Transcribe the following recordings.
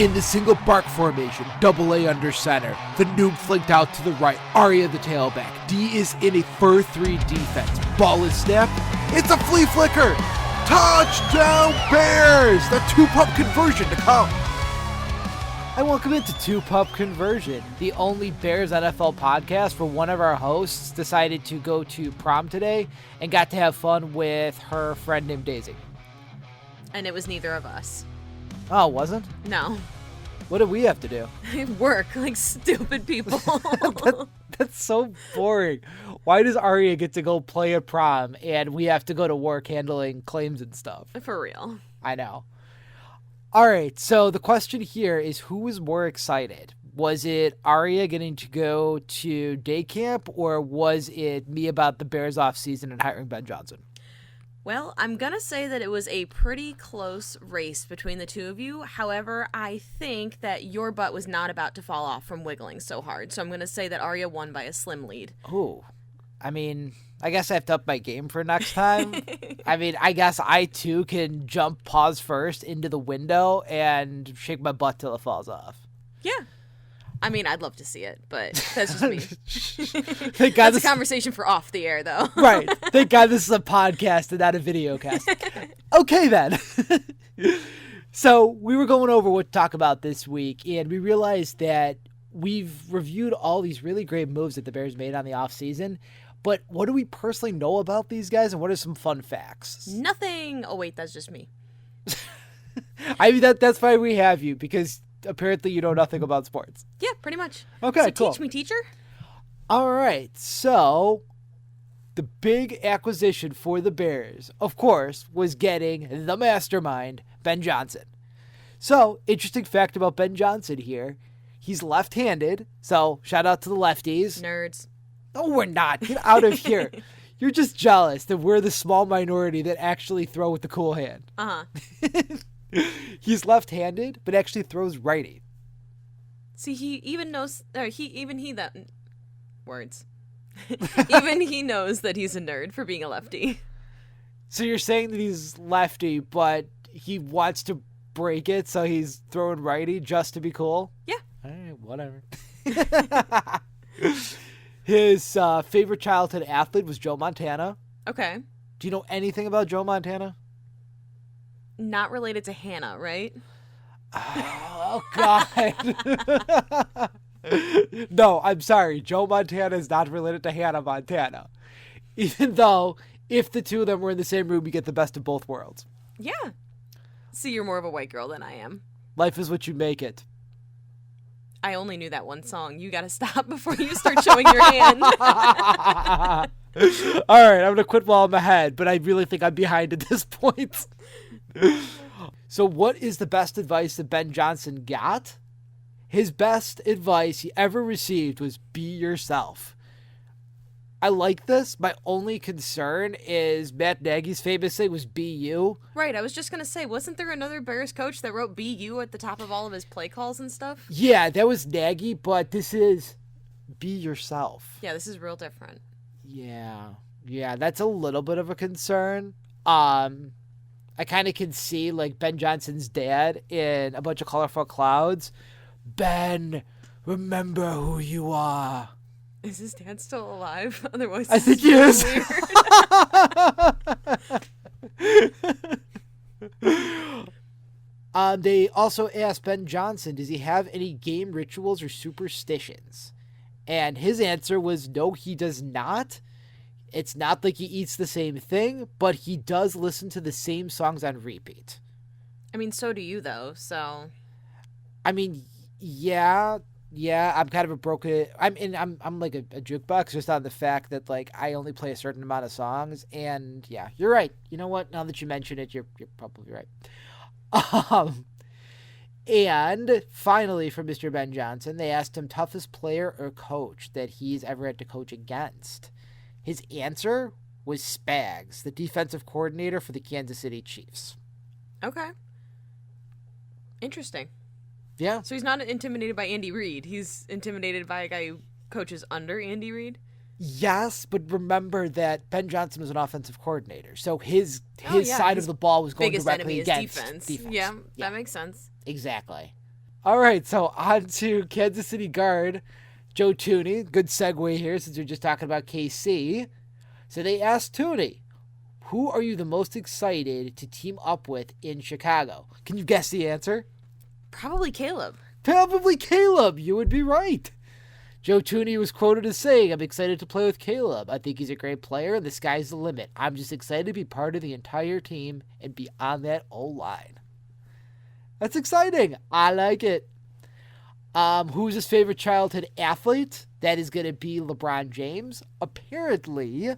In the single bark formation, double A under center. The noob flinked out to the right. Arya the tailback. D is in a 4-3 defense. Ball is snapped. It's a flea flicker. Touchdown Bears! The two-pup conversion to come. And welcome into Pup Conversion, the only Bears NFL podcast where one of our hosts decided to go to prom today and got to have fun with her friend named Daisy. And it was neither of us. Oh, it wasn't? No. What did we have to do? Work like stupid people. That's so boring. Why does Arya get to go play at prom and we have to go to work handling claims and stuff? For real. I know. All right, so the question here is who was more excited? Was it Arya getting to go to day camp, or was it me about the Bears offseason and hiring Ben Johnson? Well, I'm going to say that it was a pretty close race between the two of you. However, I think that your butt was not about to fall off from wiggling so hard. So I'm going to say that Arya won by a slim lead. Oh, I mean, I guess I have to up my game for next time. I mean, I guess I, too, can jump paws first into the window and shake my butt till it falls off. Yeah. I mean, I'd love to see it, but that's just me. Thank God that's a conversation for off the air, though. Right. Thank God this is a podcast and not a video cast. Okay, then. So we were going over what to talk about this week, and we realized that we've reviewed all these really great moves that the Bears made on the offseason, but what do we personally know about these guys, and what are some fun facts? Nothing. Oh, wait, that's just me. I mean, that's why we have you, because apparently you know nothing about sports. Yeah, pretty much. Okay, so cool. Teach me, teacher. All right, so the big acquisition for the Bears, of course, was getting the mastermind, Ben Johnson. So, interesting fact about Ben Johnson here, he's left-handed, so shout out to the lefties. Nerds. No, we're not. Get out of here. You're just jealous that we're the small minority that actually throw with the cool hand. Uh-huh. He's left-handed, but actually throws righty. See, he even knows, even he knows that he's a nerd for being a lefty. So you're saying that he's lefty, but he wants to break it, so he's throwing righty just to be cool? Yeah. All right, whatever. His favorite childhood athlete was Joe Montana. Okay. Do you know anything about Joe Montana? Not related to Hannah, right? Oh, God. No, I'm sorry. Joe Montana is not related to Hannah Montana. Even though, if the two of them were in the same room, you get the best of both worlds. Yeah. See, you're more of a white girl than I am. Life is what you make it. I only knew that one song. You gotta stop before you start showing your hand. All right, I'm going to quit while I'm ahead, but I really think I'm behind at this point. So what is the best advice that Ben Johnson got? His best advice he ever received was be yourself. I like this. My only concern is Matt Nagy's famous thing was be you. Right, I was just going to say, wasn't there another Bears coach that wrote be you at the top of all of his play calls and stuff? Yeah, that was Nagy, but this is be yourself. Yeah, this is real different. Yeah, that's a little bit of a concern. I kind of can see, like, Ben Johnson's dad in A Bunch of Colorful Clouds. Ben, remember who you are. Is his dad still alive? Otherwise, I think he is. They also asked Ben Johnson, does he have any game rituals or superstitions? And his answer was, no, he does not. It's not like he eats the same thing, but he does listen to the same songs on repeat. I mean, so do you, though, so... I mean, yeah, I'm kind of a broken... I'm like a jukebox, just on the fact that, like, I only play a certain amount of songs, and, yeah, you're right. You know what? Now that you mention it, you're probably right. And finally, from Mr. Ben Johnson, they asked him toughest player or coach that he's ever had to coach against. His answer was Spags, the defensive coordinator for the Kansas City Chiefs. Okay. Interesting. Yeah. So he's not intimidated by Andy Reid. He's intimidated by a guy who coaches under Andy Reid? Yes, but remember that Ben Johnson was an offensive coordinator. So his side of the ball was going directly against defense. defense. Yeah, that makes sense. Exactly. All right, so on to Kansas City guard Joe Tooney. Good segue here since we're just talking about KC. So they asked Tooney, who are you the most excited to team up with in Chicago? Can you guess the answer? Probably Caleb. Probably Caleb. You would be right. Joe Tooney was quoted as saying, I'm excited to play with Caleb. I think he's a great player, and the sky's the limit. I'm just excited to be part of the entire team and be on that O-line. That's exciting. I like it. Who's his favorite childhood athlete? That is going to be LeBron James. Apparently,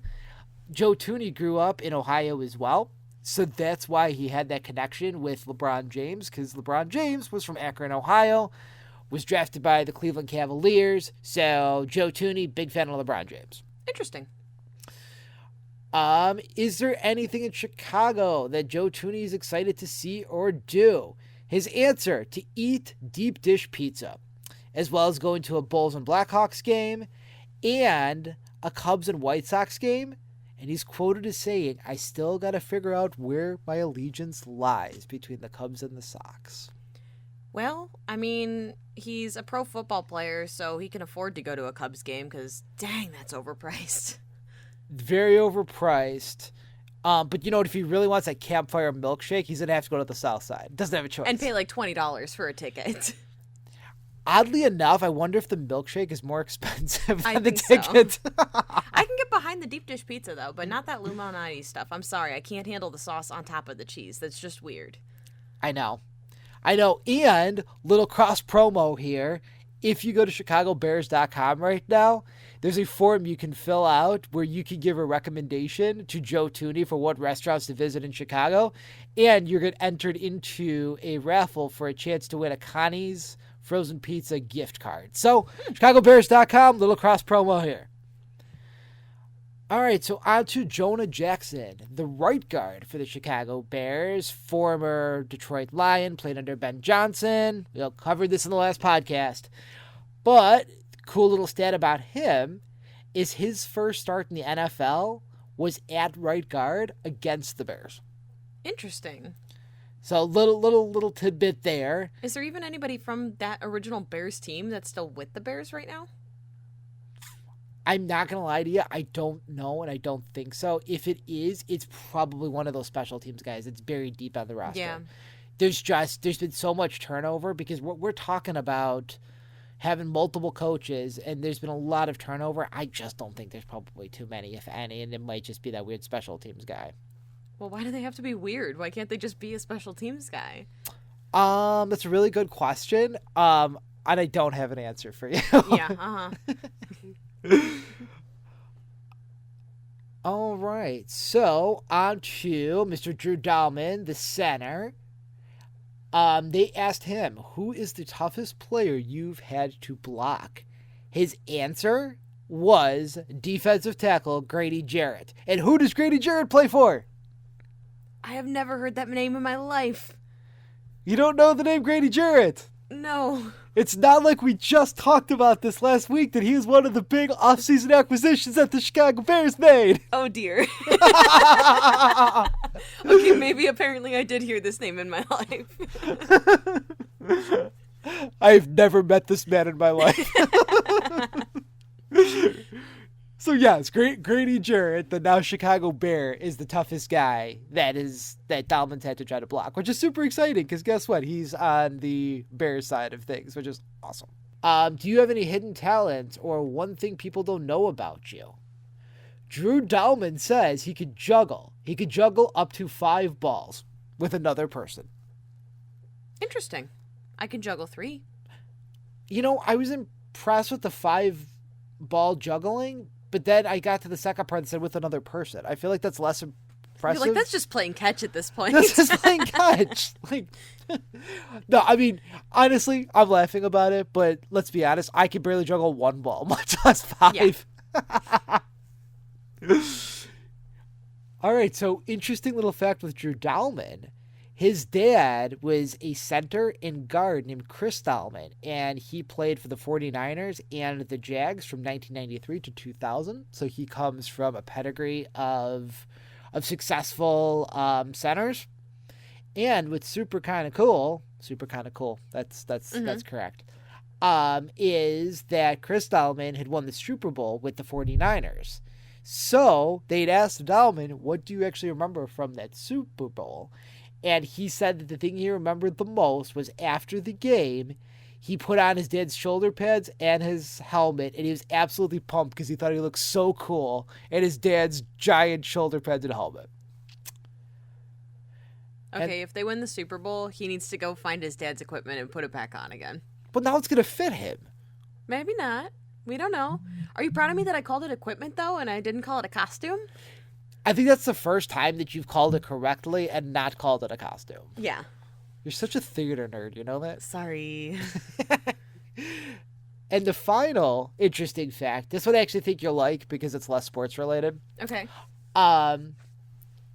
Joe Tooney grew up in Ohio as well. So that's why he had that connection with LeBron James, because LeBron James was from Akron, Ohio, was drafted by the Cleveland Cavaliers. So Joe Tooney, big fan of LeBron James. Interesting. Is there anything in Chicago that Joe Tooney is excited to see or do? His answer, to eat deep dish pizza, as well as going to a Bulls and Blackhawks game and a Cubs and White Sox game. And he's quoted as saying, I still got to figure out where my allegiance lies between the Cubs and the Sox. Well, I mean, he's a pro football player, so he can afford to go to a Cubs game because, dang, that's overpriced. Very overpriced. But you know what? If he really wants that campfire milkshake, he's going to have to go to the South Side. Doesn't have a choice. And pay like $20 for a ticket. Oddly enough, I wonder if the milkshake is more expensive than the think so. ticket. I can get behind the deep dish pizza, though, but not that Luminati stuff. I'm sorry. I can't handle the sauce on top of the cheese. That's just weird. I know. And little cross promo here. If you go to ChicagoBears.com right now, there's a form you can fill out where you can give a recommendation to Joe Tooney for what restaurants to visit in Chicago. And you're going to enter into a raffle for a chance to win a Connie's frozen pizza gift card. So, ChicagoBears.com, little cross promo here. All right, so on to Jonah Jackson, the right guard for the Chicago Bears, former Detroit Lion, played under Ben Johnson. We all covered this in the last podcast. But cool little stat about him is his first start in the NFL was at right guard against the Bears. Interesting. So little tidbit there. Is there even anybody from that original Bears team that's still with the Bears right now? I'm not going to lie to you. I don't know, and I don't think so. If it is, it's probably one of those special teams guys that's buried deep on the roster. Yeah. There's been so much turnover because we're talking about having multiple coaches, and there's been a lot of turnover. I just don't think there's probably too many, if any, and it might just be that weird special teams guy. Well, why do they have to be weird? Why can't they just be a special teams guy? That's a really good question. And I don't have an answer for you. Yeah, All right, so on to Mr. Drew Dahlman, the center. They asked him, who is the toughest player you've had to block? His answer was defensive tackle Grady Jarrett. And who does Grady Jarrett play for? I have never heard that name in my life. You don't know the name Grady Jarrett? No. It's not like we just talked about this last week that he was one of the big offseason acquisitions that the Chicago Bears made. Oh, dear. Okay, maybe apparently I did hear this name in my life. I've never met this man in my life. So, yes, Grady Jarrett, the now Chicago Bear, is the toughest guy that Dahlman's had to try to block, which is super exciting because guess what? He's on the Bears side of things, which is awesome. Do you have any hidden talents or one thing people don't know about you? Drew Dahlman says he could juggle. He could juggle up to 5 balls with another person. Interesting. I can juggle 3. You know, I was impressed with the 5-ball juggling, but then I got to the second part and said with another person. I feel like that's less impressive. You're like, that's just playing catch at this point. That's just playing catch. No, I mean, honestly, I'm laughing about it, but let's be honest, I can barely juggle 1 ball, much less 5. Yeah. All right, so interesting little fact with Drew Dahlman. His dad was a center and guard named Chris Dahlman, and he played for the 49ers and the Jags from 1993 to 2000. So he comes from a pedigree of successful centers. And what's super kind of cool, that's correct, is that Chris Dahlman had won the Super Bowl with the 49ers. So they'd asked Dahlman, what do you actually remember from that Super Bowl? And he said that the thing he remembered the most was after the game, he put on his dad's shoulder pads and his helmet, and he was absolutely pumped because he thought he looked so cool in his dad's giant shoulder pads and helmet. Okay, if they win the Super Bowl, he needs to go find his dad's equipment and put it back on again. But now it's going to fit him. Maybe not. We don't know. Are you proud of me that I called it equipment, though, and I didn't call it a costume? I think that's the first time that you've called it correctly and not called it a costume. Yeah. You're such a theater nerd, you know that? Sorry. And the final interesting fact, this one I actually think you'll like because it's less sports related. Okay.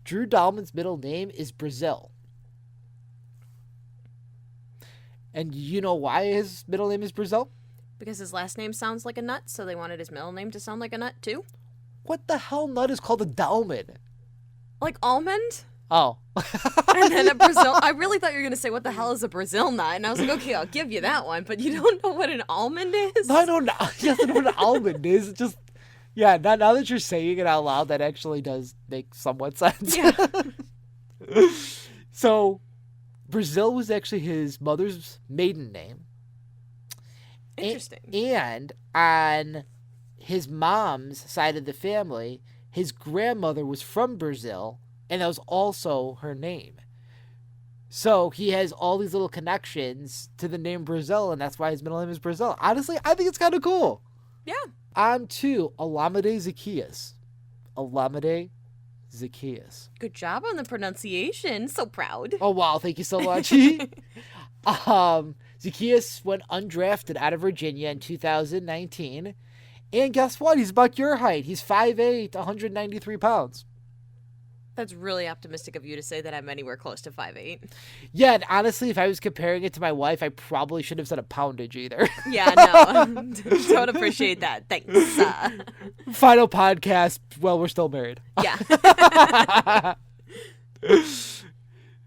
Drew Dahlman's middle name is Brazil. And you know why his middle name is Brazil? Because his last name sounds like a nut, so they wanted his middle name to sound like a nut, too? What the hell nut is called a Dahlman? Like almond? Oh. And then a Brazil... I really thought you were going to say, what the hell is a Brazil nut? And I was like, okay, I'll give you that one. But you don't know what an almond is? No, I don't know. Yes, I know what an almond is. It's just... Yeah, now that you're saying it out loud, that actually does make somewhat sense. Yeah. So, Brazil was actually his mother's maiden name. Interesting. And on his mom's side of the family, his grandmother was from Brazil, and that was also her name. So he has all these little connections to the name Brazil, and that's why his middle name is Brazil. Honestly, I think it's kind of cool. Yeah. On to Olamide Zacchaeus. Olamide Zacchaeus. Good job on the pronunciation. So proud. Oh, wow. Thank you so much. Zacchaeus went undrafted out of Virginia in 2019. And guess what? He's about your height. He's 5'8", 193 pounds. That's really optimistic of you to say that I'm anywhere close to 5'8". Yeah, and honestly, if I was comparing it to my wife, I probably should have said a poundage either. Yeah, no. Don't appreciate that. Thanks. Final podcast. Well, we're still married. Yeah.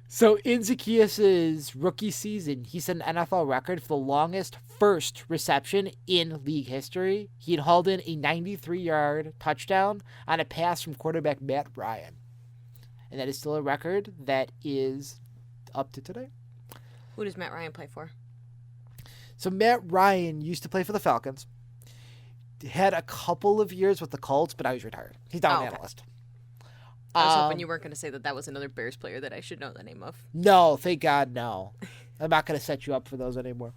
So in Zacchaeus' rookie season, he set an NFL record for the longest first reception in league history. He had hauled in a 93-yard touchdown on a pass from quarterback Matt Ryan. And that is still a record that is up to today. Who does Matt Ryan play for? So Matt Ryan used to play for the Falcons. Had a couple of years with the Colts, but now he's retired. He's now an analyst. I was hoping you weren't going to say that was another Bears player that I should know the name of. No, thank God, no. I'm not going to set you up for those anymore.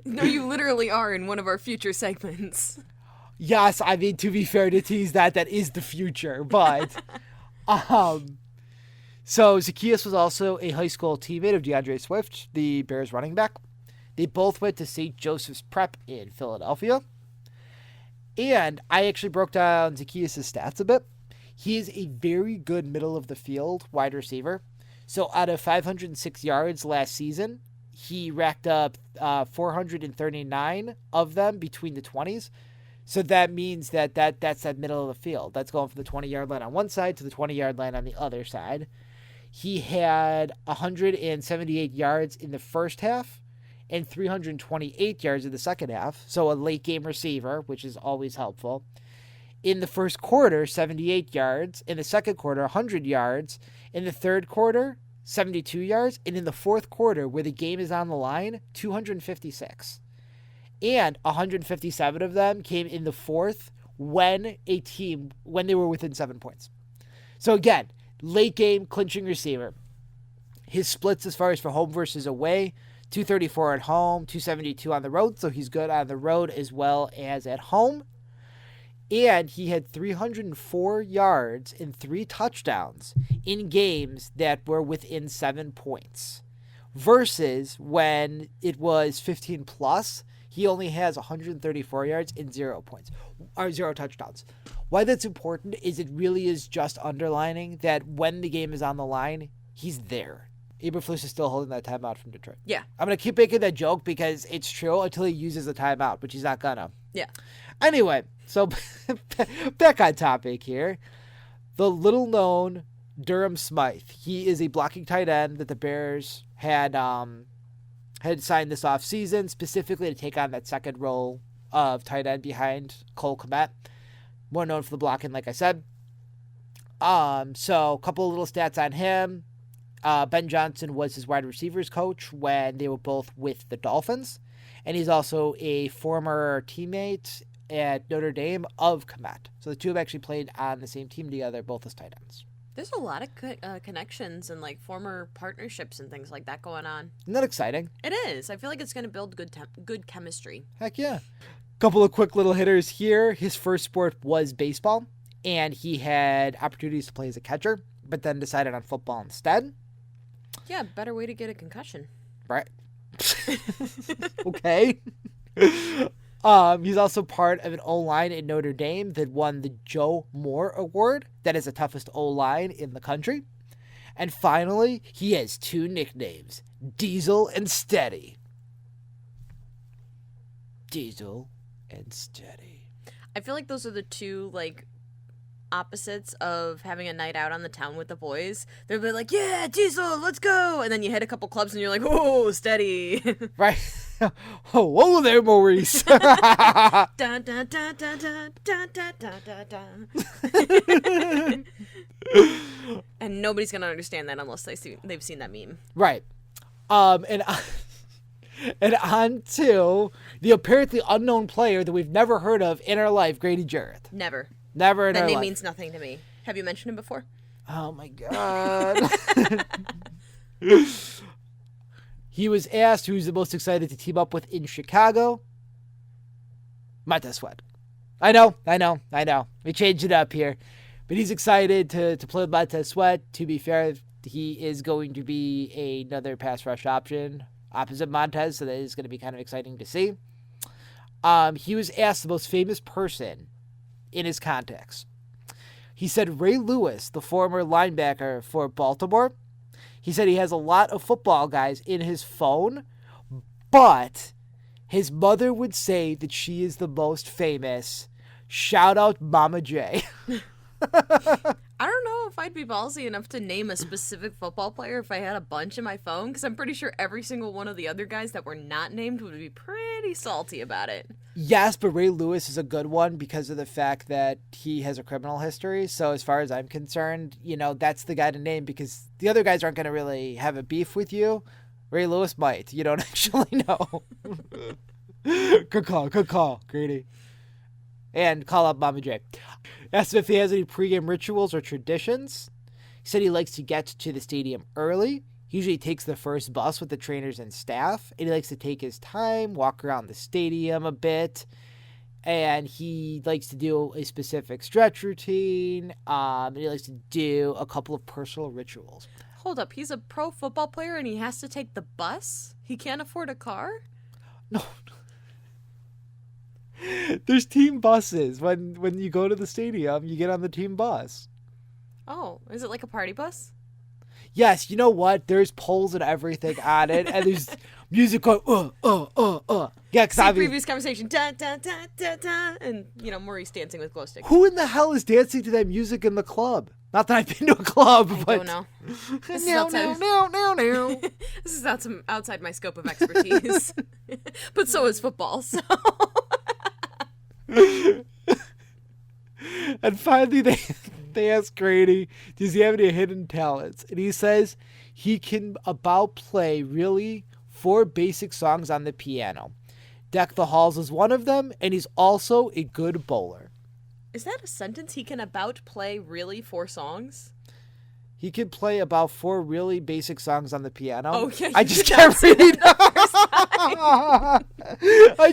No, you literally are in one of our future segments. Yes, I mean, to be fair, to tease that is the future, but... So Zacchaeus was also a high school teammate of DeAndre Swift, the Bears running back. They both went to St. Joseph's Prep in Philadelphia. And I actually broke down Zacchaeus' stats a bit. He is a very good middle of the field wide receiver. So out of 506 yards last season, he racked up 439 of them between the 20s. So that means that's that middle of the field. That's going from the 20-yard line on one side to the 20-yard line on the other side. He had 178 yards in the first half and 328 yards in the second half. So a late-game receiver, which is always helpful. In the first quarter, 78 yards. In the second quarter, 100 yards. In the third quarter, 72 yards. And in the fourth quarter, where the game is on the line, 256. And 157 of them came in the fourth when they were within 7 points. So again, late game clinching receiver. His splits as far as for home versus away, 234 at home, 272 on the road. So he's good on the road as well as at home. And he had 304 yards and 3 touchdowns in games that were within 7 points. Versus when it was 15 plus, he only has 134 yards and 0 touchdowns. Why that's important is it really is just underlining that when the game is on the line, he's there. Eberflus is still holding that timeout from Detroit. Yeah. I'm going to keep making that joke because it's true until he uses a timeout, which he's not going to. Yeah. Anyway, so back on topic here. The little-known Durham Smythe. He is a blocking tight end that the Bears had signed this offseason specifically to take on that second role of tight end behind Cole Kmet. More known for the blocking, like I said. So a couple of little stats on him. Ben Johnson was his wide receivers coach when they were both with the Dolphins. And he's also a former teammate at Notre Dame of Kmet. So the two have actually played on the same team together, both as tight ends. There's a lot of connections and like former partnerships and things like that going on. Isn't that exciting? It is. I feel like it's going to build good chemistry. Heck yeah. Couple of quick little hitters here. His first sport was baseball, and he had opportunities to play as a catcher, but then decided on football instead. Yeah, better way to get a concussion. Right. Okay. He's also part of an O-line in Notre Dame that won the Joe Moore Award. That is the toughest O-line in the country. And finally, he has two nicknames, Diesel and Steady. Diesel and Steady. I feel like those are the two, like, opposites of having a night out on the town with the boys. They'll be like, yeah, Diesel, let's go. And then you hit a couple clubs and you're like, whoa, Steady. Right. Oh, whoa there, Maurice. Dun, dun, dun, dun, dun, dun, dun, dun, dun, dun. And nobody's going to understand that unless they've seen that meme. Right. And on to the apparently unknown player that we've never heard of in our life, Grady Jarrett. Never. Never in our life. That life. name means nothing to me. Have you mentioned him before? Oh, my God. He was asked who's the most excited to team up with in Chicago. Montez Sweat. I know. We changed it up here. But he's excited to play with Montez Sweat. To be fair, he is going to be another pass rush option opposite Montez, so that is going to be kind of exciting to see. He was asked the most famous person in his context. He said Ray Lewis, the former linebacker for Baltimore. He said he has a lot of football guys in his phone, but his mother would say that she is the most famous. Shout out Mama J. I don't know if I'd be ballsy enough to name a specific football player if I had a bunch in my phone, because I'm pretty sure every single one of the other guys that were not named would be pretty salty about it. Yes, but Ray Lewis is a good one because of the fact that he has a criminal history. So as far as I'm concerned, that's the guy to name because the other guys aren't going to really have a beef with you. Ray Lewis might. You don't actually know. Good call, Grady. And call up Mama J. Asked him if he has any pregame rituals or traditions. He said he likes to get to the stadium early. He usually takes the first bus with the trainers and staff. And he likes to take his time, walk around the stadium a bit. And he likes to do a specific stretch routine. And he likes to do a couple of personal rituals. Hold up. He's a pro football player and he has to take the bus? He can't afford a car? No. There's team buses. When you go to the stadium, you get on the team bus. Oh, is it like a party bus? Yes, you know what? There's poles and everything on it, and there's music going, Yeah, because previous conversation, dun, dun, dun, dun, dun, and, Maurice dancing with glow sticks. Who in the hell is dancing to that music in the club? Not that I've been to a club, but... I don't know. This No. This is outside my scope of expertise. But so is football, so... And finally, they asked Grady, does he have any hidden talents? And he says he can about play really 4 basic songs on the piano. Deck the Halls is one of them, and he's also a good bowler. Is that a sentence? He can about play really 4 songs? He can play about 4 really basic songs on the piano. Oh, yeah. I just can't read. I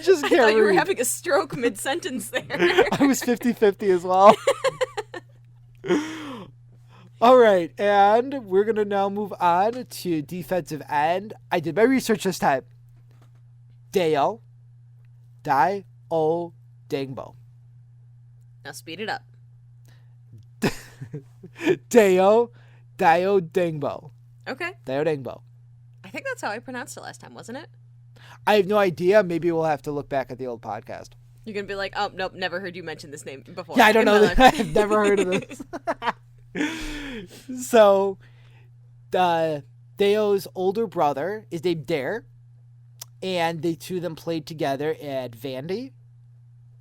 just can't read. I thought you were having a stroke mid-sentence there. I was 50-50 as well. All right, and we're going to now move on to defensive end. I did my research this time. Dio Dingbo. Now speed it up. Dio Dingbo. Okay. Dio Dingbo. I think that's how I pronounced it last time, wasn't it? I have no idea. Maybe we'll have to look back at the old podcast. You're going to be like, oh, nope, never heard you mention this name before. Yeah, I don't know. I've never heard of this. So, Theo's older brother is named Dare, and the two of them played together at Vandy.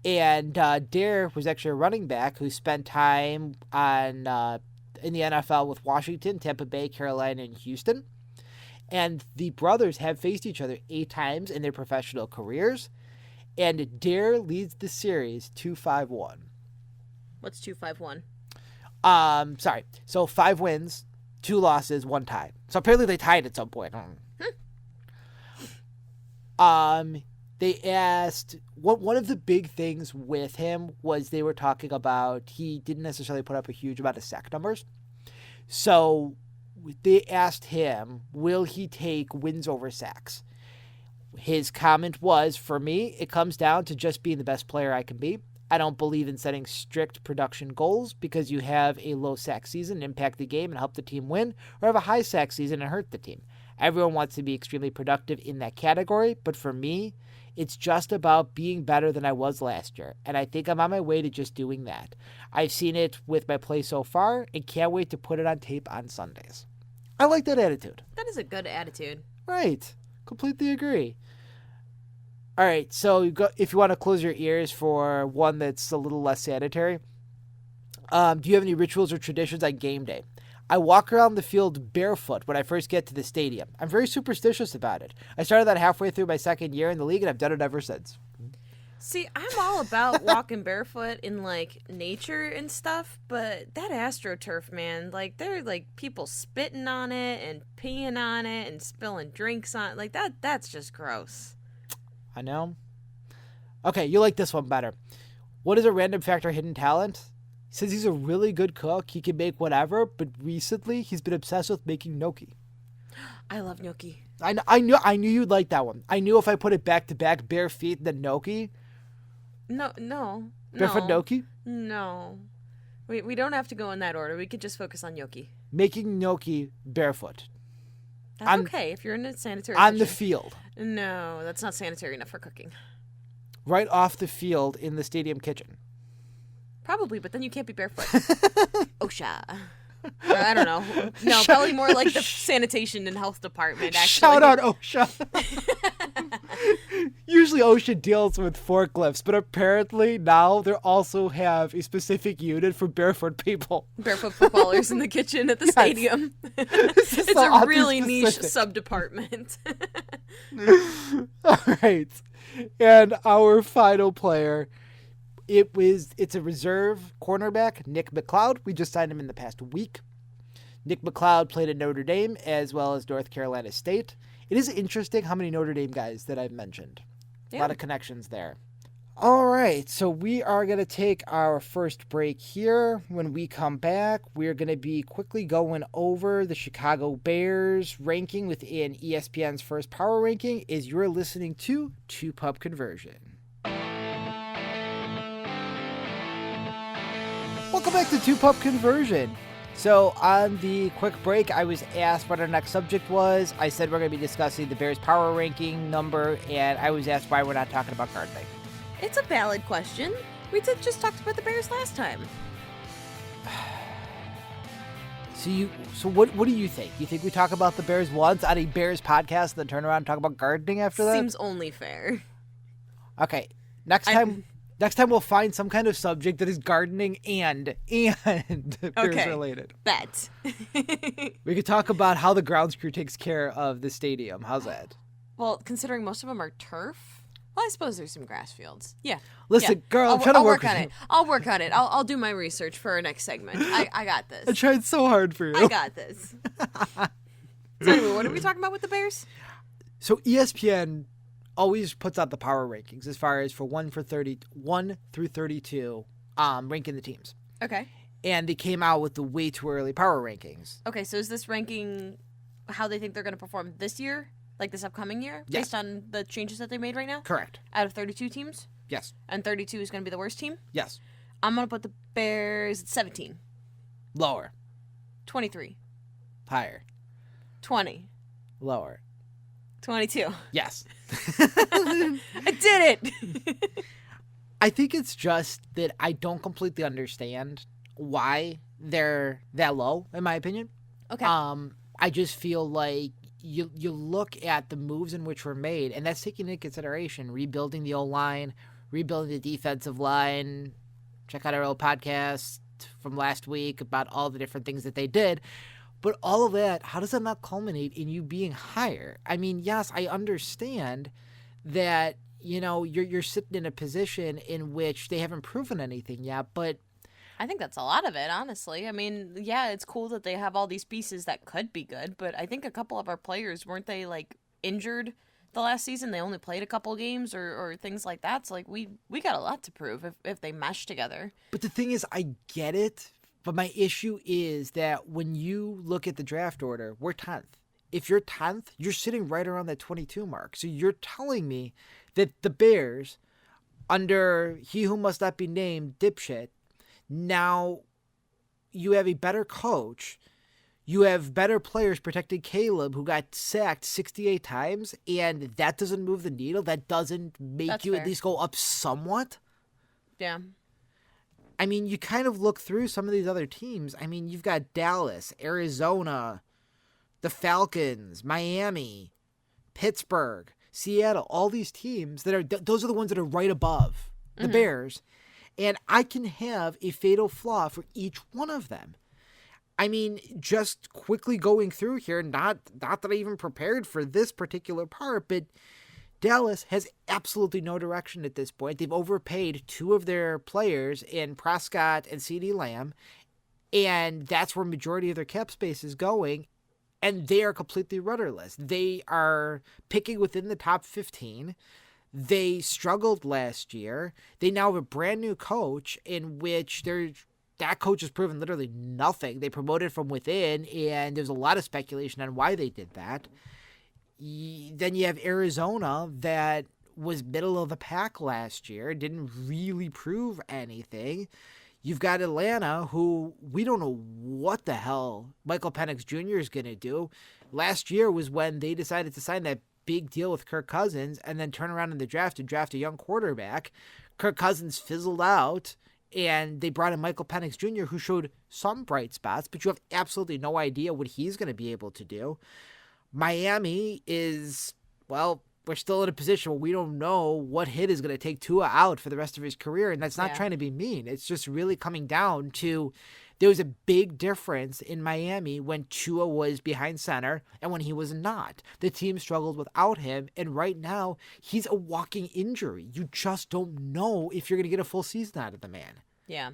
And Dare was actually a running back who spent time in the NFL with Washington, Tampa Bay, Carolina, and Houston. And the brothers have faced each other 8 times in their professional careers. And Dare leads the series 2-5-1. What's 2-5-1? Sorry. So 5 wins, 2 losses, 1 tie. So apparently they tied at some point. They asked, one of the big things with him was they were talking about he didn't necessarily put up a huge amount of sack numbers. So they asked him, will he take wins over sacks? His comment was, for me, it comes down to just being the best player I can be. I don't believe in setting strict production goals because you have a low sack season, impact the game, and help the team win, or have a high sack season and hurt the team. Everyone wants to be extremely productive in that category, but for me, it's just about being better than I was last year, and I think I'm on my way to just doing that. I've seen it with my play so far and can't wait to put it on tape on Sundays. I like that attitude. That is a good attitude. Right. Completely agree. All right, so if you want to close your ears for one that's a little less sanitary, do you have any rituals or traditions on game day? I walk around the field barefoot when I first get to the stadium. I'm very superstitious about it. I started that halfway through my second year in the league, and I've done it ever since. See, I'm all about walking barefoot in, like, nature and stuff, but that AstroTurf, man, like, they're, like, people spitting on it and peeing on it and spilling drinks on it. Like, that's just gross. I know. Okay, you like this one better. What is a random fact or hidden talent? He says he's a really good cook. He can make whatever, but recently he's been obsessed with making gnocchi. I love gnocchi. I knew you'd like that one. I knew if I put it back to back, bare feet, then gnocchi. No. Barefoot gnocchi? No. We don't have to go in that order. We could just focus on gnocchi. Making gnocchi barefoot. That's okay if you're in a sanitary on kitchen. the field. No, that's not sanitary enough for cooking. Right off the field in the stadium kitchen. Probably, but then you can't be barefoot. OSHA. Or, I don't know. No, probably more like the sanitation and health department, actually. Shout out OSHA. Usually OSHA deals with forklifts, but apparently now they also have a specific unit for barefoot people. Barefoot footballers in the kitchen at the stadium. It's so a really niche sub-department. All right. And our final player, it's a reserve cornerback, Nick McLeod. We just signed him in the past week. Nick McLeod played at Notre Dame as well as North Carolina State. It is interesting how many Notre Dame guys that I've mentioned. Yeah. A lot of connections there. All right, so we are going to take our first break here. When we come back, we're going to be quickly going over the Chicago Bears ranking within ESPN's first power ranking as you're listening to TwoPupConversion. Welcome back to TwoPupConversion. So on the quick break, I was asked what our next subject was. I said we're going to be discussing the Bears power ranking number, and I was asked why we're not talking about gardening. It's a valid question. We just talked about the Bears last time. So what do you think? You think we talk about the Bears once on a Bears podcast, then turn around and talk about gardening after that? Seems only fair. Okay, next time we'll find some kind of subject that is gardening and Bears related. Bet. We could talk about how the grounds crew takes care of the stadium. How's that? Well, considering most of them are turf. Well, I suppose there's some grass fields. Yeah. Listen, girl, I'm trying to work on it. I'll work on it. I'll do my research for our next segment. I got this. I tried so hard for you. I got this. So anyway, what are we talking about with the Bears? So ESPN always puts out the power rankings as far as for 1 through 32, ranking the teams. Okay. And they came out with the way too early power rankings. Okay, so is this ranking how they think they're going to perform this year? Like this upcoming year? Yes. Based on the changes that they made right now? Correct. Out of 32 teams? Yes. And 32 is going to be the worst team? Yes. I'm going to put the Bears at 17. Lower. 23. Higher. 20. Lower. 22. Yes. I did it! I think it's just that I don't completely understand why they're that low, in my opinion. Okay. I just feel like you look at the moves in which were made, and that's taking into consideration rebuilding the O-line, rebuilding the defensive line. Check out our old podcast from last week about all the different things that they did. But all of that, how does that not culminate in you being higher? I mean, yes, I understand that, you're sitting in a position in which they haven't proven anything yet, but I think that's a lot of it, honestly. I mean, yeah, it's cool that they have all these pieces that could be good, but I think a couple of our players, weren't they, injured the last season? They only played a couple games or things like that. So, we got a lot to prove if they mesh together. But the thing is, I get it, but my issue is that when you look at the draft order, we're 10th. If you're 10th, you're sitting right around that 22 mark. So you're telling me that the Bears, under he who must not be named dipshit, now you have a better coach, you have better players protecting Caleb, who got sacked 68 times, and that doesn't move the needle? That doesn't make That's you fair. at least go up somewhat? Yeah. I mean, you kind of look through some of these other teams. I mean, you've got Dallas, Arizona, the Falcons, Miami, Pittsburgh, Seattle, all these teams those are the ones that are right above the Bears. And I can have a fatal flaw for each one of them. I mean, just quickly going through here, not that I even prepared for this particular part, but Dallas has absolutely no direction at this point. They've overpaid two of their players in Prescott and CeeDee Lamb, and that's where majority of their cap space is going, and they are completely rudderless. They are picking within the top 15. They struggled last year. They now have a brand new coach in which that coach has proven literally nothing. They promoted from within, and there's a lot of speculation on why they did that. Then you have Arizona that was middle of the pack last year, didn't really prove anything. You've got Atlanta, who we don't know what the hell Michael Penix Jr. is going to do. Last year was when they decided to sign that big deal with Kirk Cousins and then turn around in the draft and draft a young quarterback. Kirk Cousins fizzled out, and they brought in Michael Penix Jr., who showed some bright spots, but you have absolutely no idea what he's going to be able to do. Miami is, well, we're still in a position where we don't know what hit is going to take Tua out for the rest of his career, and that's not trying to be mean. It's just really coming down to there was a big difference in Miami when Tua was behind center and when he was not. The team struggled without him, and right now he's a walking injury. You just don't know if you're going to get a full season out of the man. Yeah.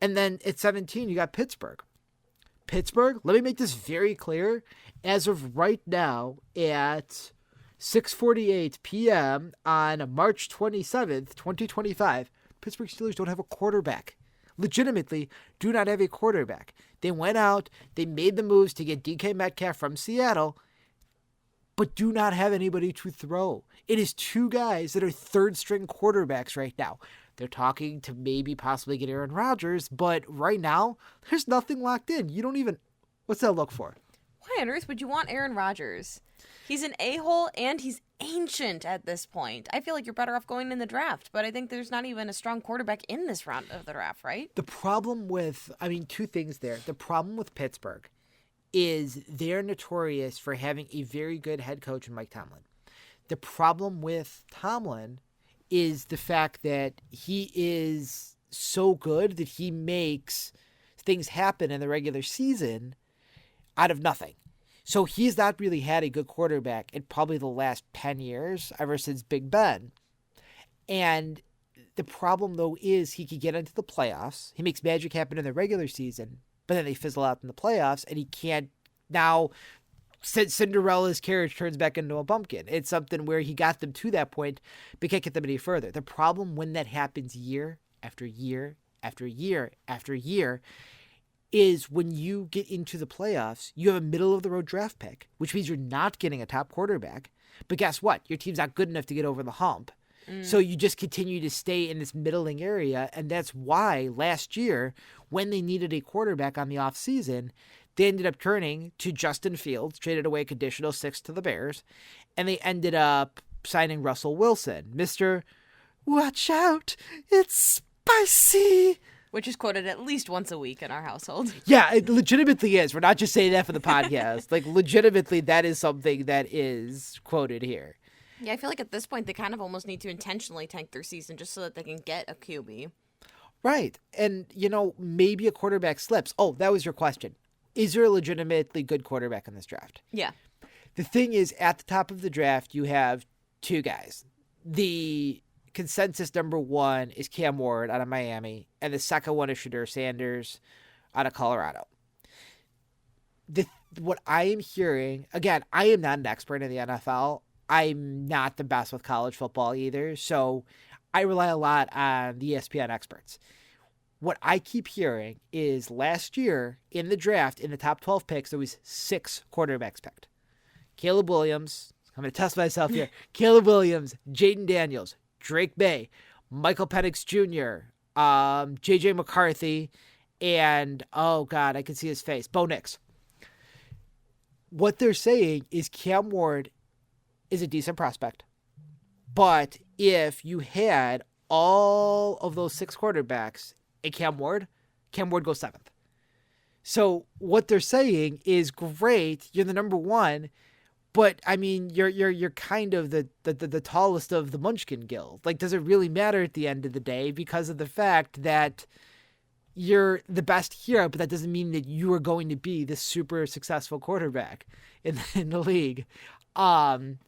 And then at 17, you got Pittsburgh. Pittsburgh, let me make this very clear. As of right now at 6:48 p.m. on March 27th, 2025, Pittsburgh Steelers don't have a quarterback. Legitimately do not have a quarterback. They went out, they made the moves to get DK Metcalf from Seattle, but do not have anybody to throw. It is two guys that are third-string quarterbacks right now. They're talking to maybe possibly get Aaron Rodgers, but right now, there's nothing locked in. You don't even... What's that look for? Why on earth would you want Aaron Rodgers? He's an a-hole, and he's ancient at this point. I feel like you're better off going in the draft, but I think there's not even a strong quarterback in this round of the draft, right? The problem with... two things there. The problem with Pittsburgh is they're notorious for having a very good head coach in Mike Tomlin. The problem with Tomlin is the fact that he is so good that he makes things happen in the regular season out of nothing. So he's not really had a good quarterback in probably the last 10 years, ever since Big Ben. And the problem, though, is he could get into the playoffs. He makes magic happen in the regular season, but then they fizzle out in the playoffs, and he can't now... Cinderella's carriage turns back into a pumpkin. It's something where he got them to that point, but can't get them any further. The problem when that happens year after year after year after year is when you get into the playoffs, you have a middle-of-the-road draft pick, which means you're not getting a top quarterback. But guess what? Your team's not good enough to get over the hump. So you just continue to stay in this middling area, and that's why last year, when they needed a quarterback on the offseason, they ended up turning to Justin Fields, traded away a conditional 6 to the Bears, and they ended up signing Russell Wilson. Mr. Watch out, it's spicy. Which is quoted at least once a week in our household. Yeah, it legitimately is. We're not just saying that for the podcast. Like, legitimately, that is something that is quoted here. Yeah, I feel like at this point they kind of almost need to intentionally tank their season just so that they can get a QB. Right. And, maybe a quarterback slips. Oh, that was your question. Is there a legitimately good quarterback in this draft? Yeah. The thing is, at the top of the draft, you have two guys. The consensus number one is Cam Ward out of Miami, and the second one is Shedeur Sanders out of Colorado. What I am hearing, again, I am not an expert in the NFL. I'm not the best with college football either, so I rely a lot on the ESPN experts. What I keep hearing is last year in the draft, in the top 12 picks, there was 6 quarterbacks picked. Caleb Williams, I'm going to test myself here. Caleb Williams, Jaden Daniels, Drake May, Michael Penix Jr., J.J. McCarthy, and, oh, God, I can see his face, Bo Nix. What they're saying is Cam Ward is a decent prospect, but if you had all of those 6 quarterbacks and Cam Ward goes 7th. So what they're saying is great, you're the number one, but I mean, you're kind of the tallest of the Munchkin Guild. Like, does it really matter at the end of the day because of the fact that you're the best here, but that doesn't mean that you are going to be the super successful quarterback in the league. And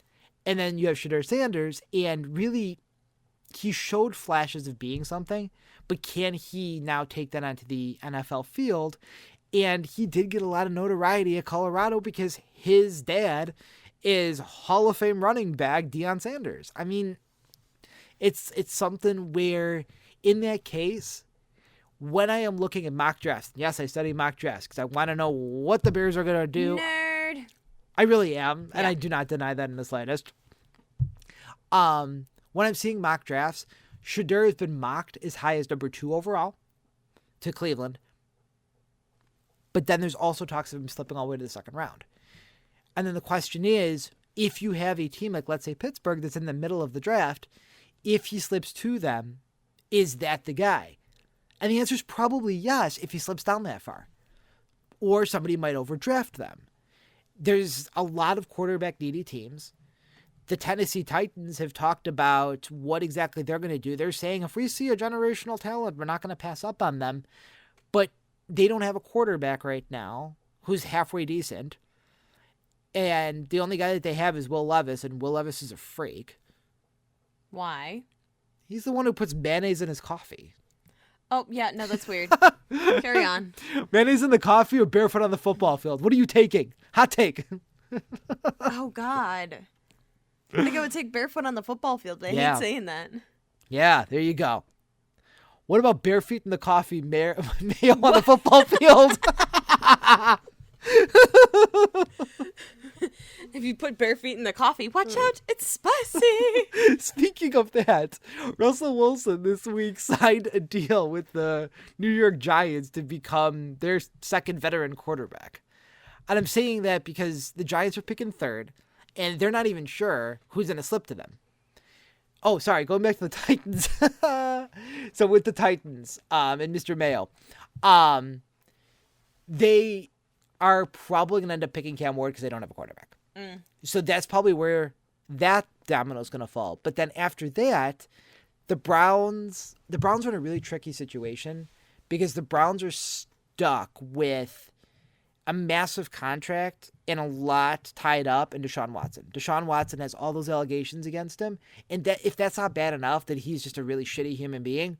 then you have Shedeur Sanders, and really, he showed flashes of being something, but can he now take that onto the NFL field? And he did get a lot of notoriety at Colorado because his dad is Hall of Fame running back Deion Sanders. I mean, it's something where, in that case, when I am looking at mock drafts, yes, I study mock drafts because I want to know what the Bears are going to do. Nerd. I really am, and Yeah. I do not deny that in the slightest. When I'm seeing mock drafts, Shedeur has been mocked as high as number 2 overall to Cleveland. But then there's also talks of him slipping all the way to the second round. And then the question is, if you have a team like, let's say, Pittsburgh that's in the middle of the draft, if he slips to them, is that the guy? And the answer is probably yes if he slips down that far. Or somebody might overdraft them. There's a lot of quarterback-needy teams. The Tennessee Titans have talked about what exactly they're going to do. They're saying if we see a generational talent, we're not going to pass up on them. But they don't have a quarterback right now who's halfway decent. And the only guy that they have is Will Levis, and Will Levis is a freak. Why? He's the one who puts mayonnaise in his coffee. Oh, yeah, no, that's weird. Carry on. Mayonnaise in the coffee or barefoot on the football field? What are you taking? Hot take. Oh, God. I think I would take barefoot on the football field, but I Yeah. hate saying that. Yeah, there you go. What about bare feet in the coffee, mayo on the football field? If you put bare feet in the coffee, watch out, it's spicy. Speaking of that, Russell Wilson this week signed a deal with the New York Giants to become their second veteran quarterback. And I'm saying that because the Giants are picking 3rd, and they're not even sure who's going to slip to them. Oh, sorry, going back to the Titans. So with the Titans and Mr. Mayo, they are probably going to end up picking Cam Ward because they don't have a quarterback. So that's probably where that domino is going to fall. But then after that, the Browns are in a really tricky situation because the Browns are stuck with a massive contract and a lot tied up in Deshaun Watson. Deshaun Watson has all those allegations against him. And that if that's not bad enough that he's just a really shitty human being,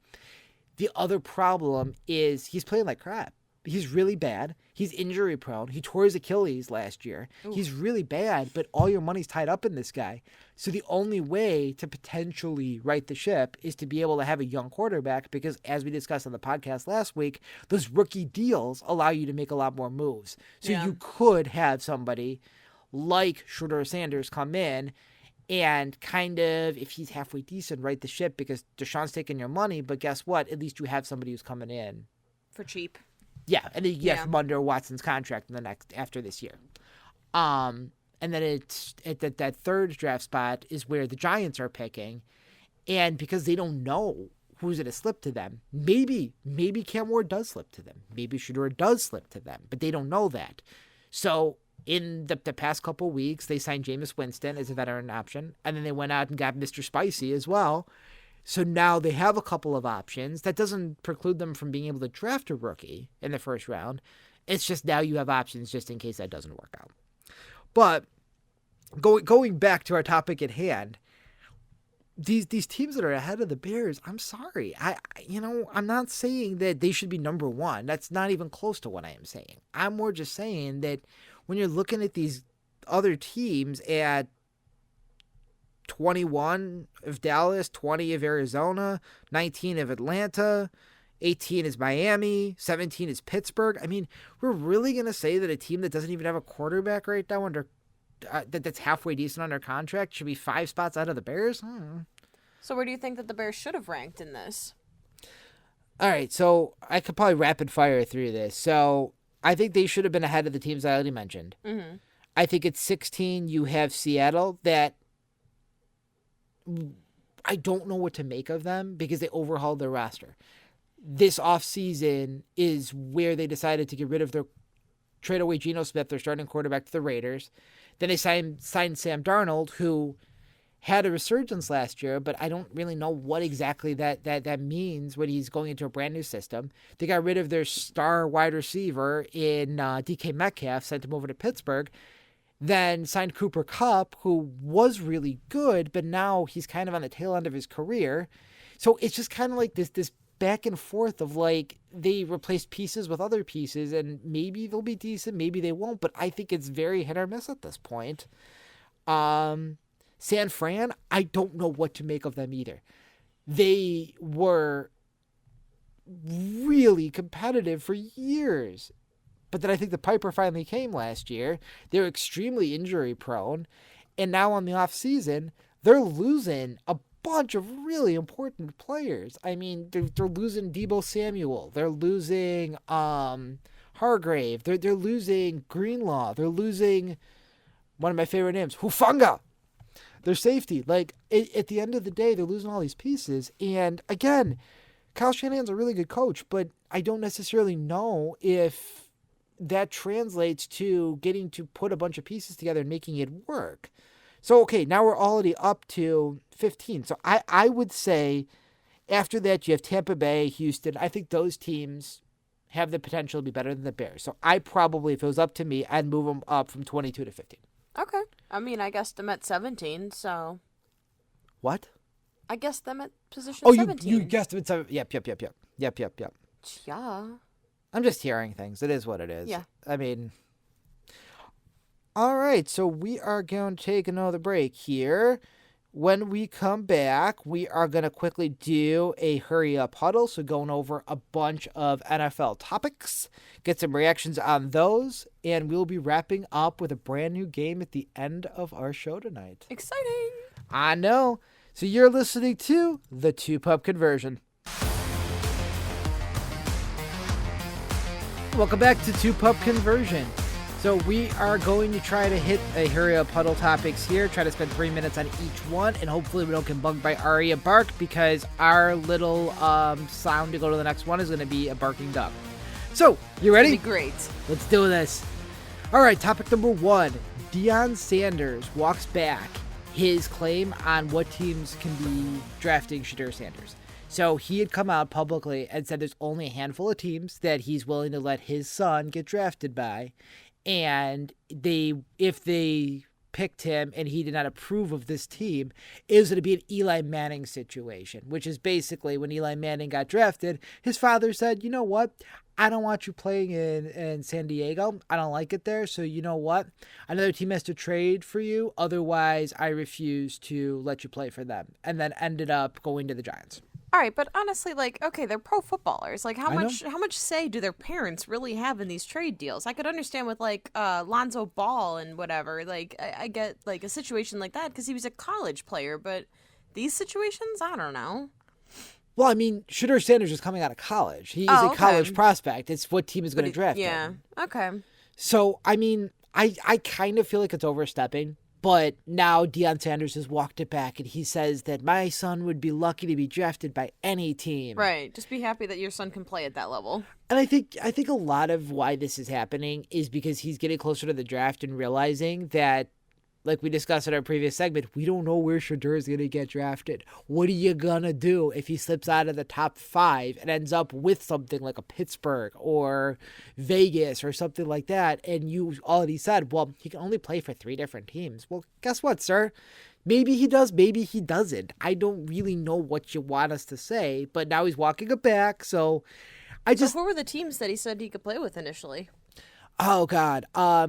the other problem is he's playing like crap. He's really bad. He's injury prone. He tore his Achilles last year. Ooh. He's really bad, but all your money's tied up in this guy. So the only way to potentially right the ship is to be able to have a young quarterback because, as we discussed on the podcast last week, those rookie deals allow you to make a lot more moves. So you could have somebody like Shedeur Sanders come in and kind of, if he's halfway decent, right the ship because Deshaun's taking your money. But guess what? At least you have somebody who's coming in For cheap. Yeah, and then you get from under Watson's contract in the after this year. And then it's at that 3rd draft spot is where the Giants are picking. And because they don't know who's going to slip to them. Maybe Cam Ward does slip to them. Maybe Shedeur does slip to them, but they don't know that. So in the past couple weeks, they signed Jameis Winston as a veteran option, and then they went out and got Mr. Spicy as well. So now they have a couple of options. That doesn't preclude them from being able to draft a rookie in the first round. It's just now you have options just in case that doesn't work out. But going back to our topic at hand, these teams that are ahead of the Bears, I'm sorry. I'm not saying that they should be number one. That's not even close to what I am saying. I'm more just saying that when you're looking at these other teams at 21 of Dallas, 20 of Arizona, 19 of Atlanta, 18 is Miami, 17 is Pittsburgh. I mean, we're really going to say that a team that doesn't even have a quarterback right now that's halfway decent under contract should be 5 spots out of the Bears? So where do you think that the Bears should have ranked in this? All right, so I could probably rapid fire through this. So I think they should have been ahead of the teams I already mentioned. Mm-hmm. I think at 16 you have Seattle that I don't know what to make of them because they overhauled their roster. This offseason is where they decided to get rid of their trade away Geno Smith, their starting quarterback, to the Raiders. Then they signed Sam Darnold, who had a resurgence last year, but I don't really know what exactly that means when he's going into a brand new system. They got rid of their star wide receiver in DK Metcalf, sent him over to Pittsburgh, then signed Cooper Kupp, who was really good, but now he's kind of on the tail end of his career. So it's just kind of like this back and forth of like they replaced pieces with other pieces, and maybe they'll be decent, maybe they won't, but I think it's very hit or miss at this point. San Fran, I don't know what to make of them either. They were really competitive for years, but then I think the Piper finally came last year. They were extremely injury prone, and now on the off season, they're losing a bunch of really important players. I mean, they're losing Deebo Samuel. They're losing Hargrave. They're losing Greenlaw. They're losing one of my favorite names, Hufanga. Their safety. Like, at the end of the day, they're losing all these pieces. And again, Kyle Shanahan's a really good coach, but I don't necessarily know if that translates to getting to put a bunch of pieces together and making it work. So, okay, now we're already up to 15. So I would say after that you have Tampa Bay, Houston. I think those teams have the potential to be better than the Bears. So I probably, if it was up to me, I'd move them up from 22 to 15. Okay. I mean, I guessed them at 17, so... What? I guessed them at position 17. You guessed them at 7. Yep. Yeah. I'm just hearing things. It is what it is. Yeah. I mean... All right, so we are going to take another break here. When we come back, we are going to quickly do a Hurry Up Huddle, so going over a bunch of NFL topics, get some reactions on those, and we'll be wrapping up with a brand new game at the end of our show tonight. Exciting! I know. So you're listening to the TwoPupConversion. Welcome back to TwoPupConversion. So we are going to try to hit a Hurry Up Huddle topics here, try to spend 3 minutes on each one, and hopefully we don't get bugged by Aria Bark, because our little sound to go to the next one is going to be a barking dog. So, you ready? That'd be great. Let's do this. All right, topic number 1. Deion Sanders walks back his claim on what teams can be drafting Shedeur Sanders. So he had come out publicly and said there's only a handful of teams that he's willing to let his son get drafted by. And if they picked him and he did not approve of this team, it was going to be an Eli Manning situation, which is basically when Eli Manning got drafted, his father said, you know what? I don't want you playing in San Diego. I don't like it there. So you know what? Another team has to trade for you. Otherwise, I refuse to let you play for them. And then ended up going to the Giants. All right, but honestly, like, okay, they're pro footballers. Like, how much say do their parents really have in these trade deals? I could understand with, like, Lonzo Ball and whatever. Like, I get, like, a situation like that because he was a college player. But these situations, I don't know. Well, I mean, Shedeur Sanders is coming out of college. He is a college prospect. It's what team is going to draft him. Yeah, okay. So, I mean, I kind of feel like it's overstepping. But now Deion Sanders has walked it back, and he says that my son would be lucky to be drafted by any team. Right. Just be happy that your son can play at that level. And I think a lot of why this is happening is because he's getting closer to the draft and realizing that, like we discussed in our previous segment, we don't know where Shedeur is going to get drafted. What are you going to do if he slips out of the top 5 and ends up with something like a Pittsburgh or Vegas or something like that? And you already said, well, he can only play for 3 different teams. Well, guess what, sir? Maybe he does, maybe he doesn't. I don't really know what you want us to say, but now he's walking it back, so So who were the teams that he said he could play with initially? Oh, God.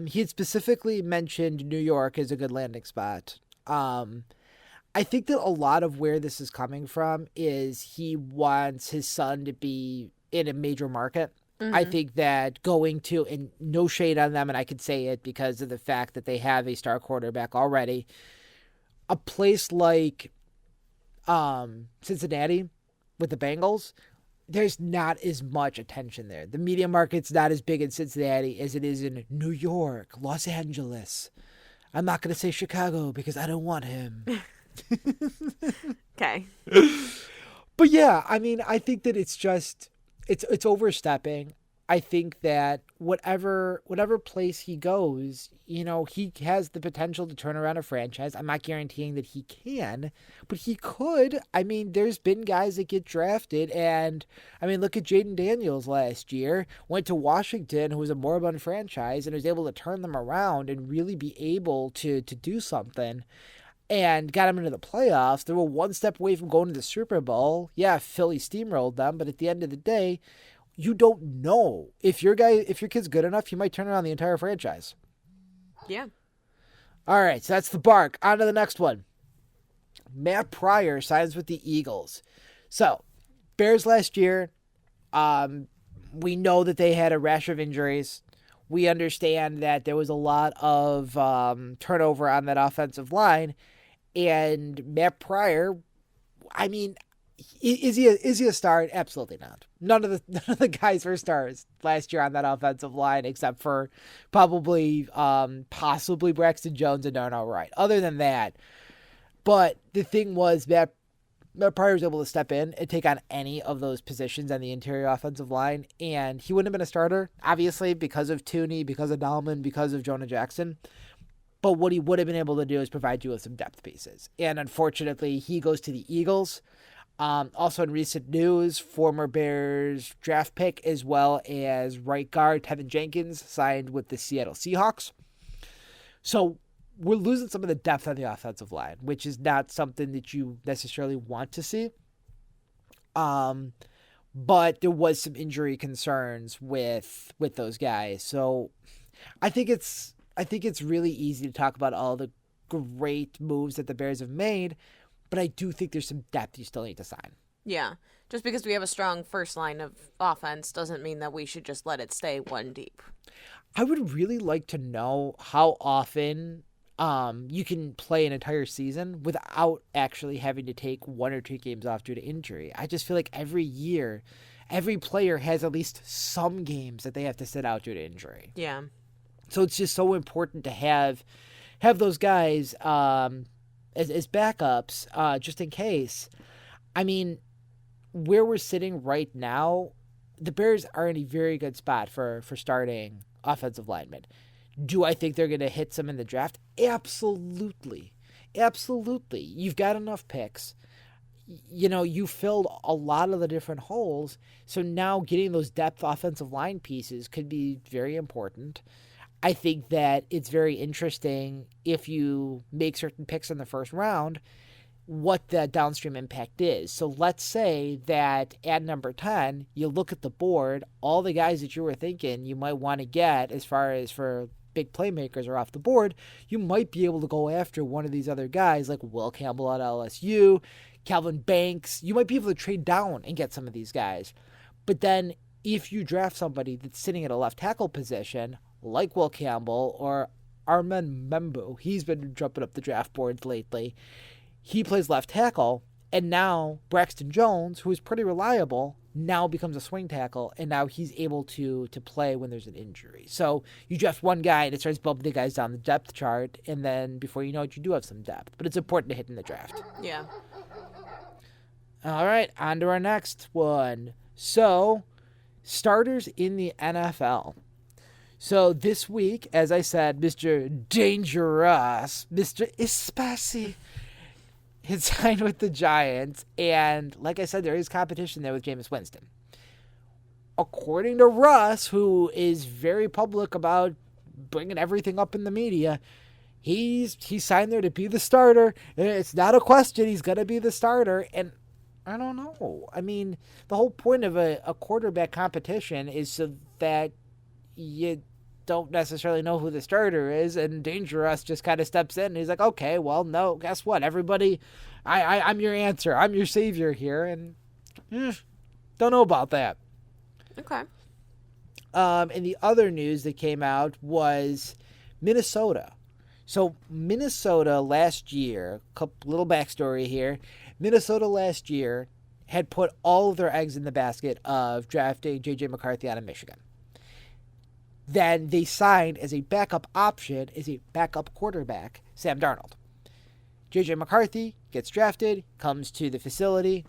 He had specifically mentioned New York as a good landing spot. I think that a lot of where this is coming from is he wants his son to be in a major market. Mm-hmm. I think that going to, and no shade on them, and I could say it because of the fact that they have a star quarterback already, a place like Cincinnati with the Bengals, there's not as much attention there. The media market's not as big in Cincinnati as it is in New York, Los Angeles. I'm not going to say Chicago because I don't want him. Okay. But yeah, I mean, I think that it's just, it's overstepping. I think that whatever place he goes, you know, he has the potential to turn around a franchise. I'm not guaranteeing that he can, but he could. I mean, there's been guys that get drafted, and I mean, look at Jaden Daniels last year. Went to Washington, who was a moribund franchise, and was able to turn them around and really be able to do something. And got them into the playoffs. They were one step away from going to the Super Bowl. Yeah, Philly steamrolled them, but at the end of the day, you don't know if your kid's good enough, you might turn around the entire franchise. Yeah. All right, so that's the bark. On to the next one. Matt Pryor signs with the Eagles. So, Bears last year, we know that they had a rash of injuries. We understand that there was a lot of turnover on that offensive line, and Matt Pryor, I mean, is he a star? Absolutely not. None of the guys were stars last year on that offensive line, except for possibly Braxton Jones and Darnell Wright. Other than that, but the thing was Matt Pryor was able to step in and take on any of those positions on the interior offensive line, and he wouldn't have been a starter, obviously, because of Tooney, because of Dahlman, because of Jonah Jackson. But what he would have been able to do is provide you with some depth pieces. And unfortunately, he goes to the Eagles. Also in recent news, former Bears draft pick as well as right guard Tevin Jenkins signed with the Seattle Seahawks. So we're losing some of the depth on the offensive line, which is not something that you necessarily want to see. But there was some injury concerns with those guys. So I think it's really easy to talk about all the great moves that the Bears have made, but I do think there's some depth you still need to sign. Yeah. Just because we have a strong first line of offense doesn't mean that we should just let it stay one deep. I would really like to know how often you can play an entire season without actually having to take 1 or 2 games off due to injury. I just feel like every year, every player has at least some games that they have to sit out due to injury. Yeah. So it's just so important to have those guys as backups, just in case. I mean, where we're sitting right now, the Bears are in a very good spot for starting offensive linemen. Do I think they're going to hit some in the draft? Absolutely. Absolutely. You've got enough picks. You know, you filled a lot of the different holes. So now getting those depth offensive line pieces could be very important. I think that it's very interesting if you make certain picks in the first round, what the downstream impact is. So let's say that at number 10, you look at the board, all the guys that you were thinking you might want to get as far as for big playmakers are off the board. You might be able to go after one of these other guys like Will Campbell at LSU, Calvin Banks. You might be able to trade down and get some of these guys. But then if you draft somebody that's sitting at a left tackle position, like Will Campbell or Armen Membu, he's been jumping up the draft boards lately. He plays left tackle, and now Braxton Jones, who is pretty reliable, now becomes a swing tackle, and now he's able to play when there's an injury. So you draft one guy, and it starts bumping the guys down the depth chart, and then before you know it, you do have some depth. But it's important to hit in the draft. Yeah. All right, on to our next one. So, starters in the NFL. So this week, as I said, Mr. Dangerous, Mr. Espacey, had signed with the Giants, and like I said, there is competition there with Jameis Winston. According to Russ, who is very public about bringing everything up in the media, he's signed there to be the starter. It's not a question. He's going to be the starter, and I don't know. I mean, the whole point of a quarterback competition is so that you don't necessarily know who the starter is, and Dangerous just kind of steps in, and he's like, okay, well, no, guess what? Everybody, I'm your answer. I'm your savior here, and don't know about that. Okay. And the other news that came out was Minnesota. So Minnesota last year, little backstory here, Minnesota last year had put all of their eggs in the basket of drafting J.J. McCarthy out of Michigan. Then they signed as a backup option, as a backup quarterback, Sam Darnold. J.J. McCarthy gets drafted, comes to the facility,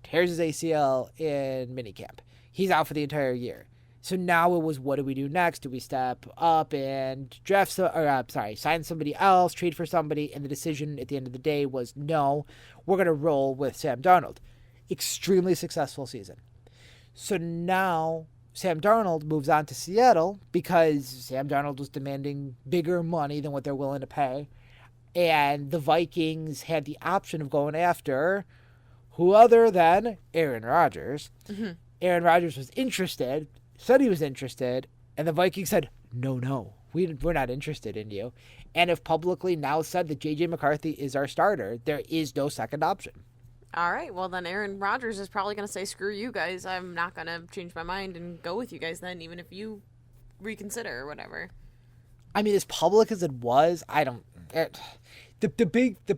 tears his ACL in minicamp. He's out for the entire year. So now it was, what do we do next? Do we step up and sign somebody else, trade for somebody? And the decision at the end of the day was, no, we're going to roll with Sam Darnold. Extremely successful season. So now Sam Darnold moves on to Seattle because Sam Darnold was demanding bigger money than what they're willing to pay. And the Vikings had the option of going after who other than Aaron Rodgers. Mm-hmm. Aaron Rodgers was interested, said he was interested, and the Vikings said, no, we're not interested in you. And have publicly now said that J.J. McCarthy is our starter. There is no second option. All right, well, then Aaron Rodgers is probably going to say, screw you guys. I'm not going to change my mind and go with you guys then, even if you reconsider or whatever. I mean, as public as it was, the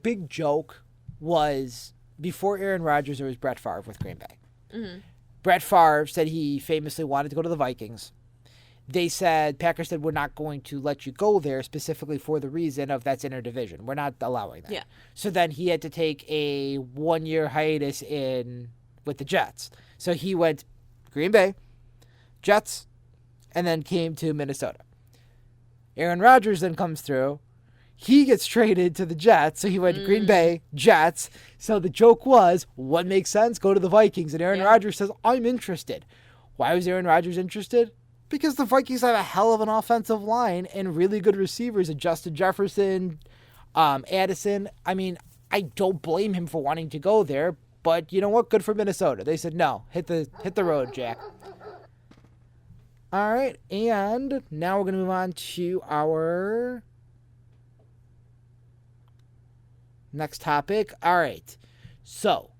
big joke was before Aaron Rodgers, there was Brett Favre with Green Bay. Mm-hmm. Brett Favre said he famously wanted to go to the Vikings. Packers said, we're not going to let you go there specifically for the reason of that's interdivision. We're not allowing that. Yeah. So then he had to take a 1-year hiatus with the Jets. So he went Green Bay, Jets, and then came to Minnesota. Aaron Rodgers then comes through. He gets traded to the Jets, so he went to Green Bay, Jets. So the joke was, what makes sense? Go to the Vikings. And Aaron Rodgers says, I'm interested. Why was Aaron Rodgers interested? Because the Vikings have a hell of an offensive line and really good receivers, Justin Jefferson, Addison. I mean, I don't blame him for wanting to go there, but you know what? Good for Minnesota. They said, no, hit the road, Jack. All right, and now we're going to move on to our next topic. All right, so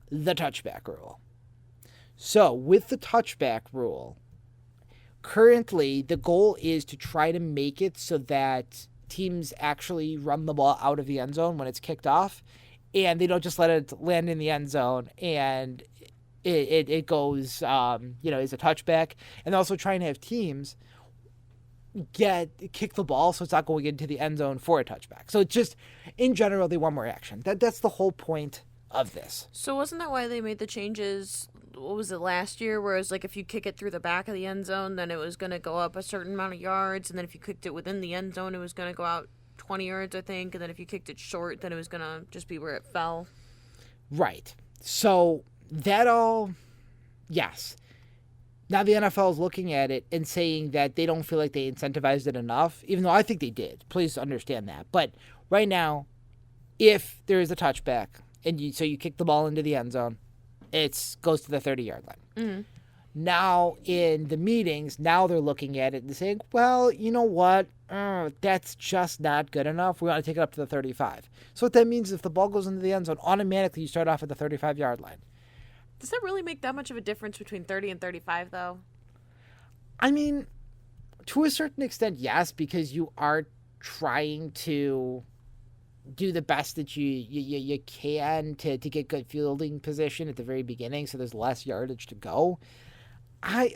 the touchback rule. So with the touchback rule, currently the goal is to try to make it so that teams actually run the ball out of the end zone when it's kicked off, and they don't just let it land in the end zone and it goes, is a touchback. And also trying to have teams kick the ball so it's not going into the end zone for a touchback. So it's just, in general, they want more action. That's the whole point of this. So wasn't that why they made the changes, what was it, last year, where it was like if you kick it through the back of the end zone, then it was going to go up a certain amount of yards, and then if you kicked it within the end zone, it was going to go out 20 yards, I think, and then if you kicked it short, then it was going to just be where it fell? Right. So that all, yes. Now the NFL is looking at it and saying that they don't feel like they incentivized it enough, even though I think they did. Please understand that. But right now, if there is a touchback, and you kick the ball into the end zone, it goes to the 30-yard line. Mm-hmm. Now in the meetings, now they're looking at it and saying, well, you know what? That's just not good enough. We want to take it up to the 35. So what that means is if the ball goes into the end zone, automatically you start off at the 35-yard line. Does that really make that much of a difference between 30 and 35, though? I mean, to a certain extent, yes, because you are trying to do the best that you can to get good fielding position at the very beginning, so there's less yardage to go. I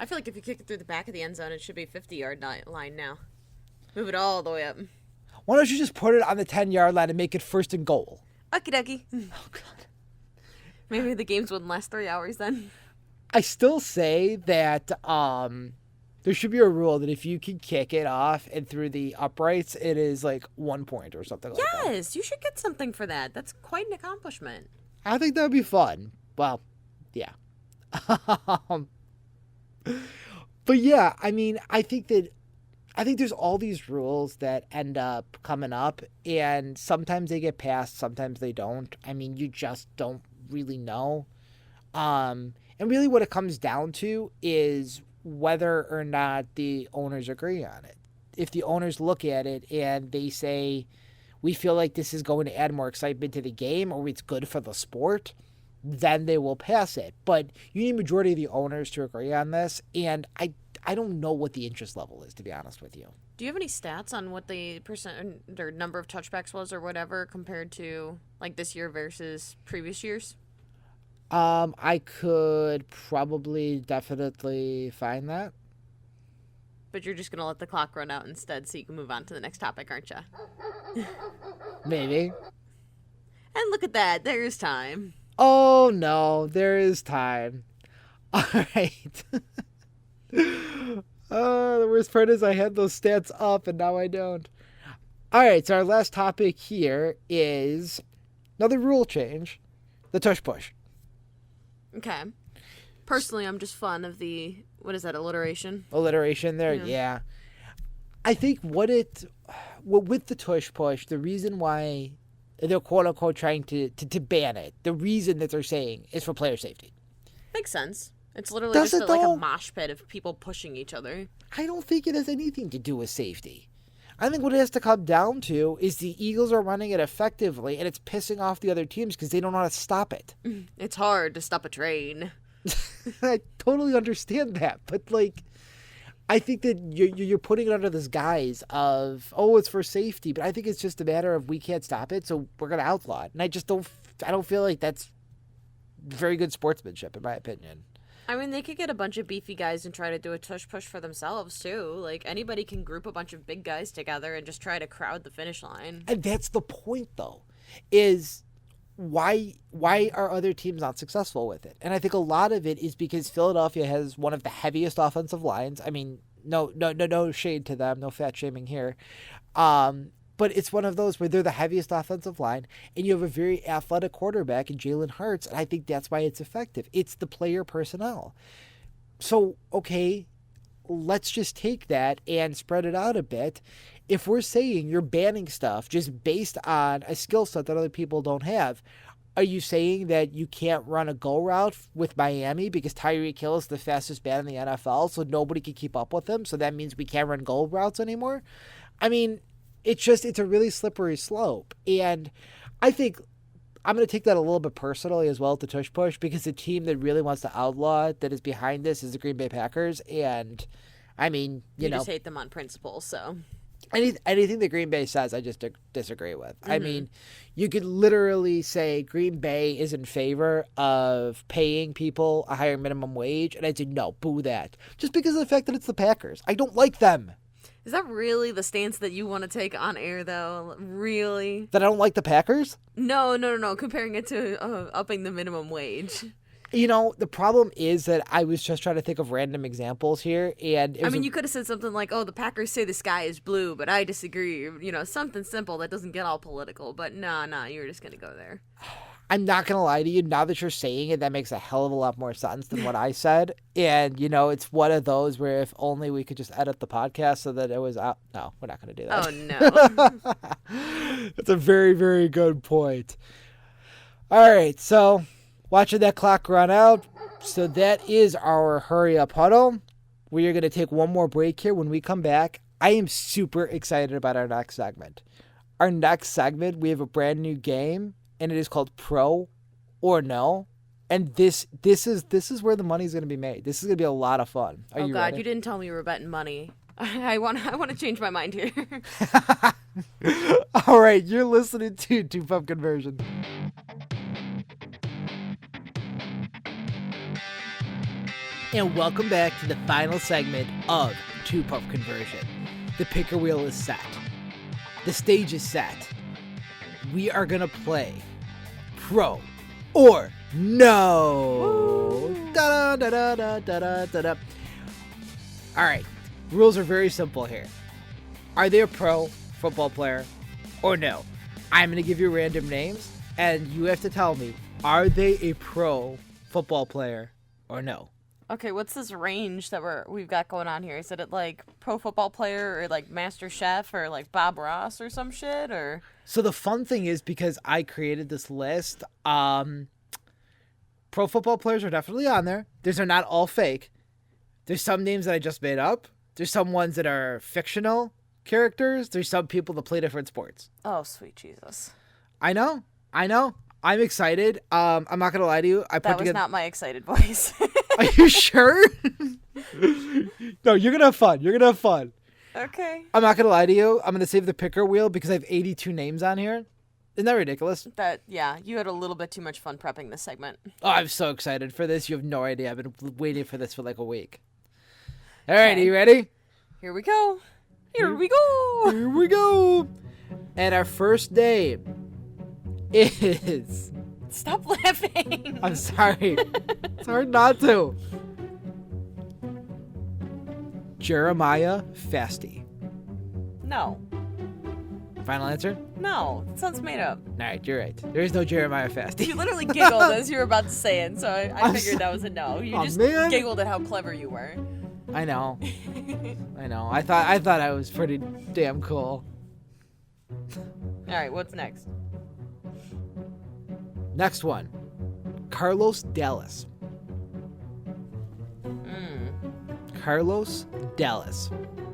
feel like if you kick it through the back of the end zone, it should be 50-yard line now. Move it all the way up. Why don't you just put it on the 10-yard line and make it 1st and goal? Okie dokie. Oh, God. Maybe the games wouldn't last 3 hours then. I still say that there should be a rule that if you can kick it off and through the uprights, it is like 1 point or something like that. Yes, you should get something for that. That's quite an accomplishment. I think that would be fun. Well, yeah. But yeah, I mean, I think there's all these rules that end up coming up, and sometimes they get passed, sometimes they don't. I mean, you just don't really know. And really what it comes down to is whether or not the owners agree on it. If the owners look at it and they say, we feel like this is going to add more excitement to the game or it's good for the sport, then they will pass it. But you need a majority of the owners to agree on this, and I don't know what the interest level is, to be honest with you. Do you have any stats on what the percent or number of touchbacks was or whatever compared to like this year versus previous years? I could probably definitely find that. But you're just going to let the clock run out instead so you can move on to the next topic, aren't you? Maybe. And look at that. There's time. Oh, no. There is time. All right. The worst part is I had those stats up and now I don't. All right. So our last topic here is another rule change. The tush push. Okay. Personally, I'm just fond of the, what is that, alliteration? Alliteration there, yeah. I think with the tush push, the reason why they're quote-unquote trying to ban it, the reason that they're saying is for player safety. Makes sense. It's literally Does just it, like though? a mosh pit of people pushing each other. I don't think it has anything to do with safety. I think what it has to come down to is the Eagles are running it effectively, and it's pissing off the other teams because they don't know how to stop it. It's hard to stop a train. I totally understand that, but like, I think that you're putting it under this guise of, oh, it's for safety, but I think it's just a matter of we can't stop it, so we're gonna outlaw it, and I don't feel like that's very good sportsmanship, in my opinion. I mean, they could get a bunch of beefy guys and try to do a tush push for themselves, too. Like, anybody can group a bunch of big guys together and just try to crowd the finish line. And that's the point, though, is why are other teams not successful with it? And I think a lot of it is because Philadelphia has one of the heaviest offensive lines. I mean, no shade to them, no fat shaming here. But it's one of those where they're the heaviest offensive line, and you have a very athletic quarterback in Jalen Hurts, and I think that's why it's effective. It's the player personnel. So, okay, let's just take that and spread it out a bit. If we're saying you're banning stuff just based on a skill set that other people don't have, are you saying that you can't run a go route with Miami because Tyreek Hill is the fastest man in the NFL, so nobody can keep up with him, so that means we can't run go routes anymore? I mean, it's a really slippery slope. And I think I'm going to take that a little bit personally as well to tush push, because the team that really wants to outlaw it, that is behind this, is the Green Bay Packers. And I mean, you know, just hate them on principle, so anything that Green Bay says, I just disagree with. I mean, you could literally say Green Bay is in favor of paying people a higher minimum wage, and I'd say, no, boo that. Just because of the fact that it's the Packers. I don't like them. Is that really the stance that you want to take on air, though? Really? That I don't like the Packers? No. Comparing it to upping the minimum wage. You know, the problem is that I was just trying to think of random examples here, and I mean, you could have said something like, "Oh, the Packers say the sky is blue, but I disagree." You know, something simple that doesn't get all political. But nah, you're just gonna go there. I'm not gonna lie to you. Now that you're saying it, that makes a hell of a lot more sense than what I said. And you know, it's one of those where if only we could just edit the podcast so that it was out. No, we're not gonna do that. Oh no. That's a very, very good point. All right, so watching that clock run out. So that is our Hurry Up Huddle. We are going to take one more break here. When we come back, I am super excited about our next segment. Our next segment, we have a brand new game, and it is called Pro or No. And this is where the money's going to be made. This is going to be a lot of fun. Are you God, ready? you didn't tell me you were betting money. I want to change my mind here. All right, you're listening to Pup Conversion. And welcome back to the final segment of Pup Conversion. The picker wheel is set. The stage is set. We are going to play Pro or No. Da-da-da-da-da-da-da-da. All right, rules are very simple here. Are they a pro football player or no? I'm going to give you random names, and you have to tell me, are they a pro football player or no? Okay, what's this range that we've got going on here? Is it like pro football player or like Master Chef or like Bob Ross or some shit or? So the fun thing is, because I created this list, pro football players are definitely on there. These are not all fake. There's some names that I just made up. There's some ones that are fictional characters. There's some people that play different sports. Oh, sweet Jesus. I know. I'm excited. I'm not gonna lie to you. That was not my excited voice. Are you sure? No, you're gonna have fun. Okay. I'm not gonna lie to you. I'm gonna save the picker wheel because I have 82 names on here. Isn't that ridiculous? Yeah, you had a little bit too much fun prepping this segment. Oh, I'm so excited for this. You have no idea. I've been waiting for this for like a week. All right, Are you ready? Here we go. Here we go. Here we go. And our first name is... Stop laughing. I'm sorry. It's hard not to. Jeremiah Fasty. No. Final answer? No. That sounds made up. All right, you're right. There is no Jeremiah Fasty. You literally giggled as you were about to say it, so I figured that was a no. You just giggled at how clever you were. I know. I thought I was pretty damn cool. All right, what's next? Next one. Carlos Dallas. Carlos Dallas.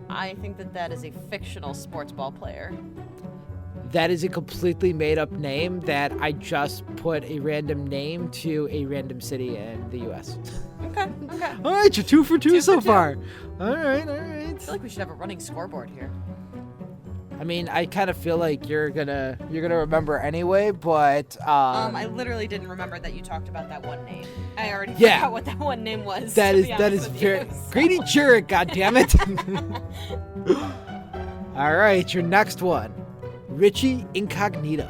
I think that is a fictional sports ball player. That is a completely made-up name that I just put a random name to a random city in the U.S. Okay. All right, you're 2 for 2 so for 2. far. All right. I feel like we should have a running scoreboard here. I mean, I kind of feel like you're gonna remember anyway, but I literally didn't remember that you talked about that one name. I already forgot what that one name was. That is very Grady Jurek, goddammit. All right, your next one. Richie Incognito.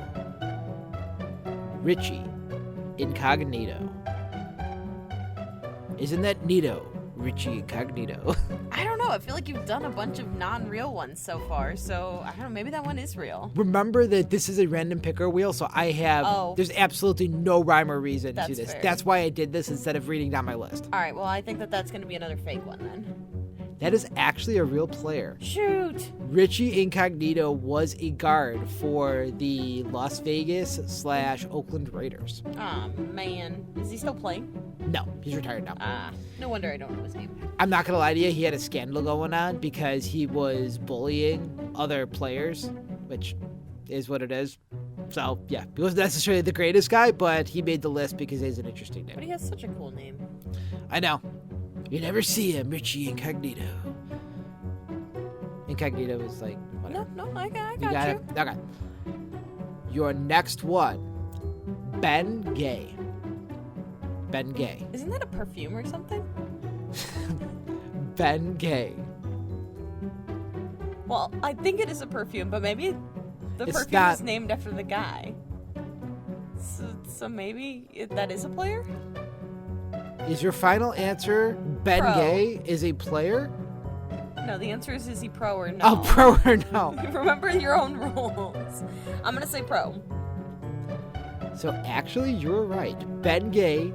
Richie Incognito. Isn't that Nito? Richie Incognito. I don't know. I feel like you've done a bunch of non-real ones so far, so I don't know. Maybe that one is real. Remember that this is a random picker wheel, so I have... There's absolutely no rhyme or reason to this. Fair. That's why I did this instead of reading down my list. All right, well, I think that's going to be another fake one then. That is actually a real player. Shoot! Richie Incognito was a guard for the Las Vegas/Oakland Raiders. Aw, man. Is he still playing? No, he's retired now. No wonder I don't know his name. I'm not going to lie to you. He had a scandal going on because he was bullying other players, which is what it is. So, yeah, he wasn't necessarily the greatest guy, but he made the list because he's an interesting name. But he has such a cool name. I know. You never see him, Richie Incognito. Incognito is like, whatever. No, I got you. Got it? Okay. Your next one, Ben Gay. Ben Gay. Isn't that a perfume or something? Ben Gay. Well, I think it is a perfume, but maybe the perfume is named after the guy. So maybe that is a player? Is your final answer Ben Gay is a player? No, the answer is he pro or no? Oh, pro or no? Remember your own rules. I'm going to say pro. So actually, you're right. Ben Gay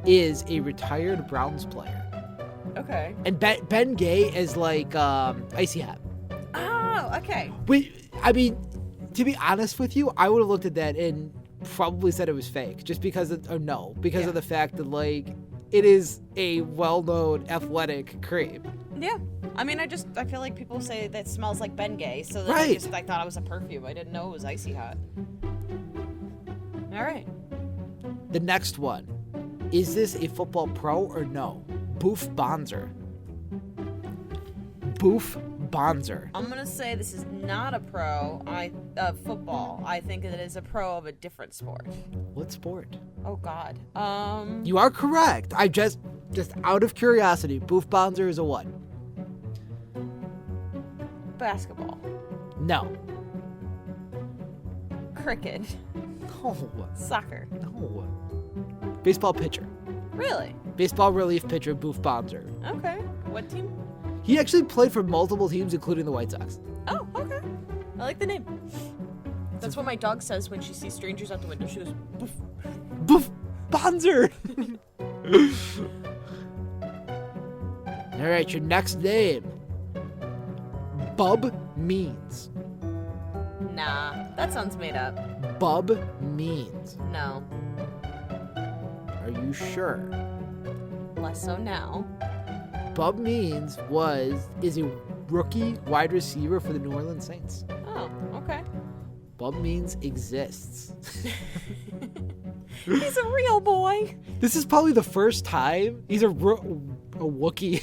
is a retired Browns player. Okay. And Ben Gay is like Icy Hot. Oh, okay. I mean, to be honest with you, I would have looked at that and probably said it was fake just because of the fact that, like, it is a well-known athletic cream. Yeah. I mean, I feel like people say that smells like Ben Gay, so then I thought it was a perfume. I didn't know it was Icy Hot. All right. The next one. Is this a football pro or no? Boof Bonser. Boof Bonzer. I'm gonna say this is not a pro. Football. I think it is a pro of a different sport. What sport? Oh God. You are correct. I just out of curiosity, Boof Bonzer is a what? Basketball. No. Cricket. No. Soccer. No. Baseball pitcher. Really? Baseball relief pitcher Boof Bonzer. Okay. What team? He actually played for multiple teams, including the White Sox. Oh, okay. I like the name. That's what my dog says when she sees strangers out the window. She goes, boof. Boof Bonzer! Alright, your next name. Bub Means. Nah, that sounds made up. Bub Means. No. Are you sure? Less so now. Bub Means is a rookie wide receiver for the New Orleans Saints. Oh, okay. Bub Means exists. He's a real boy. This is probably the first time he's a Wookiee.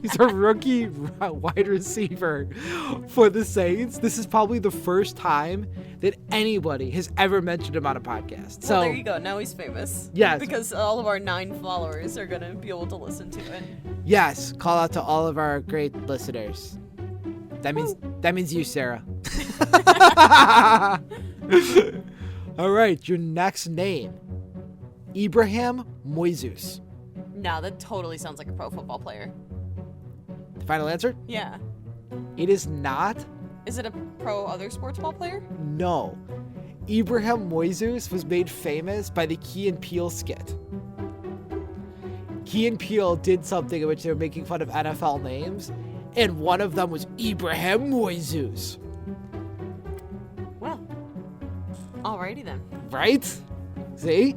He's a rookie wide receiver for the Saints. This is probably the first time that anybody has ever mentioned him on a podcast. So Well, there you go. Now he's famous. Yes. Because all of our 9 followers are going to be able to listen to it. Yes, call out to all of our great listeners. That means you, Sarah. All right, your next name. Ibrahim Moises. No, that totally sounds like a pro football player. Final answer? Yeah. It is not. Is it a pro other sports ball player? No. Ibrahim Moises was made famous by the Key and Peele skit. Key and Peele did something in which they were making fun of NFL names, and one of them was Ibrahim Moises. Well, alrighty then. Right? See?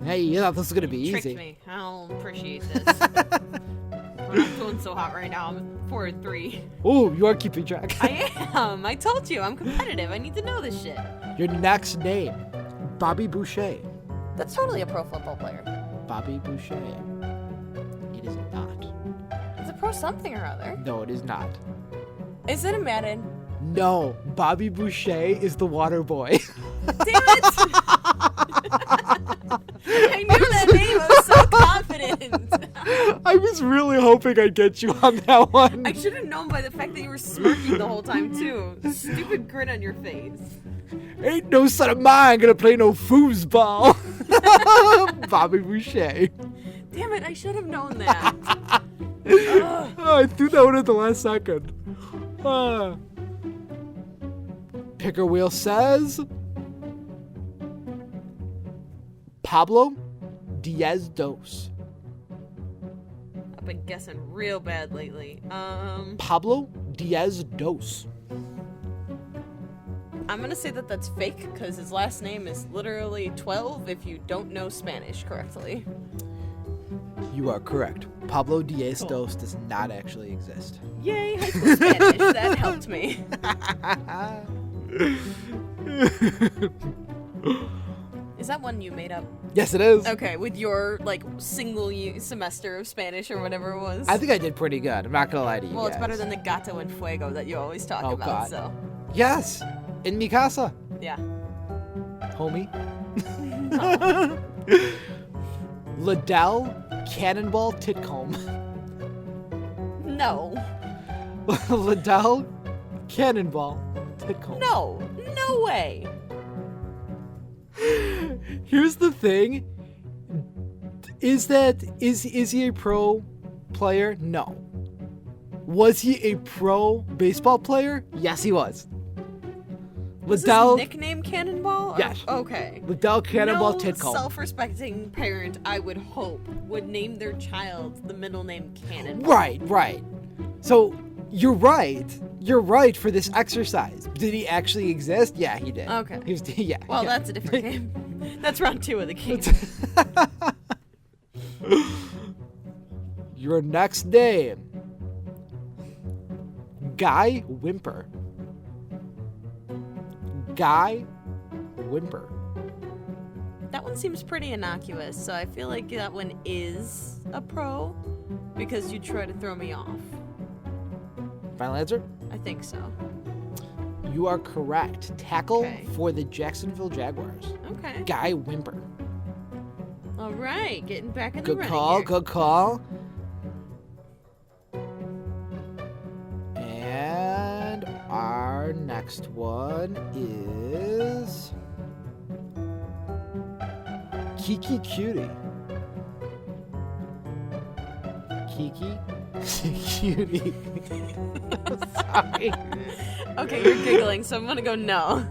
Hey, you thought this was gonna be Tricked easy. me. I don't appreciate this. I'm not doing so hot right now. I'm 4-3. Oh, you are keeping track. I am. I told you. I'm competitive. I need to know this shit. Your next name, Bobby Boucher. That's totally a pro football player. Bobby Boucher. It is not. It's a pro something or other. No, it is not. Is it a Madden? No, Bobby Boucher is the water boy. Damn it! I knew that name. I was so confident. I was really hoping I'd get you on that one. I should have known by the fact that you were smirking the whole time, too. Stupid grin on your face. Ain't no son of mine gonna play no foosball. Bobby Boucher. Damn it, I should have known that. Oh, I threw that one at the last second. Picker wheel says Pablo Diaz-Dos. I've been guessing real bad lately. Pablo Diaz-Dos. I'm gonna say that that's fake because his last name is literally 12 if you don't know Spanish correctly. You are correct. Pablo Diaz-Dos does not actually exist. Yay, high school Spanish. That helped me. Is that one you made up? Yes, it is. Okay, with your single semester of Spanish or whatever it was. I think I did pretty good. I'm not gonna lie to you. Well, it's guys. better than the gato and fuego that you always talk Oh, about. God. So Yes, in mi casa, yeah. homie. No. Liddell Cannonball Titcomb. No. Liddell Cannonball Titcomb. No. No way. Here's the thing. Is he a pro player? No. Was he a pro baseball player? Yes, he was. Was Liddell his nickname Cannonball? Yes. Okay. Liddell Cannonball No Titcomb. self-respecting parent, I would hope, would name their child the middle name Cannonball. Right. So you're right. You're right for this exercise. Did he actually exist? Yeah, he did. Okay. He was, yeah. Well, yeah. that's a different game. That's round 2 of the game. Your next name. Guy Whimper. Guy Whimper. That one seems pretty innocuous, so I feel like that one is a pro because you try to throw me off. Final answer? I think so. You are correct. Tackle Okay. for the Jacksonville Jaguars. Okay. Guy Wimber. All right, getting back in the Good running call, here. good call. And our next one is Kiki Cutie. Kiki Cutie. Sorry. Okay, you're giggling, so I'm gonna go no.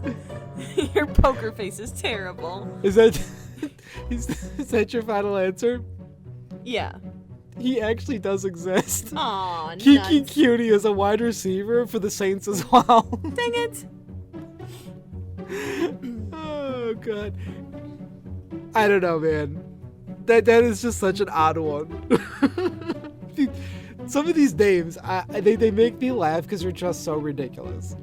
Your poker face is terrible. Is that is that your final answer? Yeah. He actually does exist. Aw, Kiki nuts. Cutie is a wide receiver for the Saints as well. Dang it. Oh god. I don't know, man. That is just such an odd one. Some of these names, they make me laugh because they're just so ridiculous.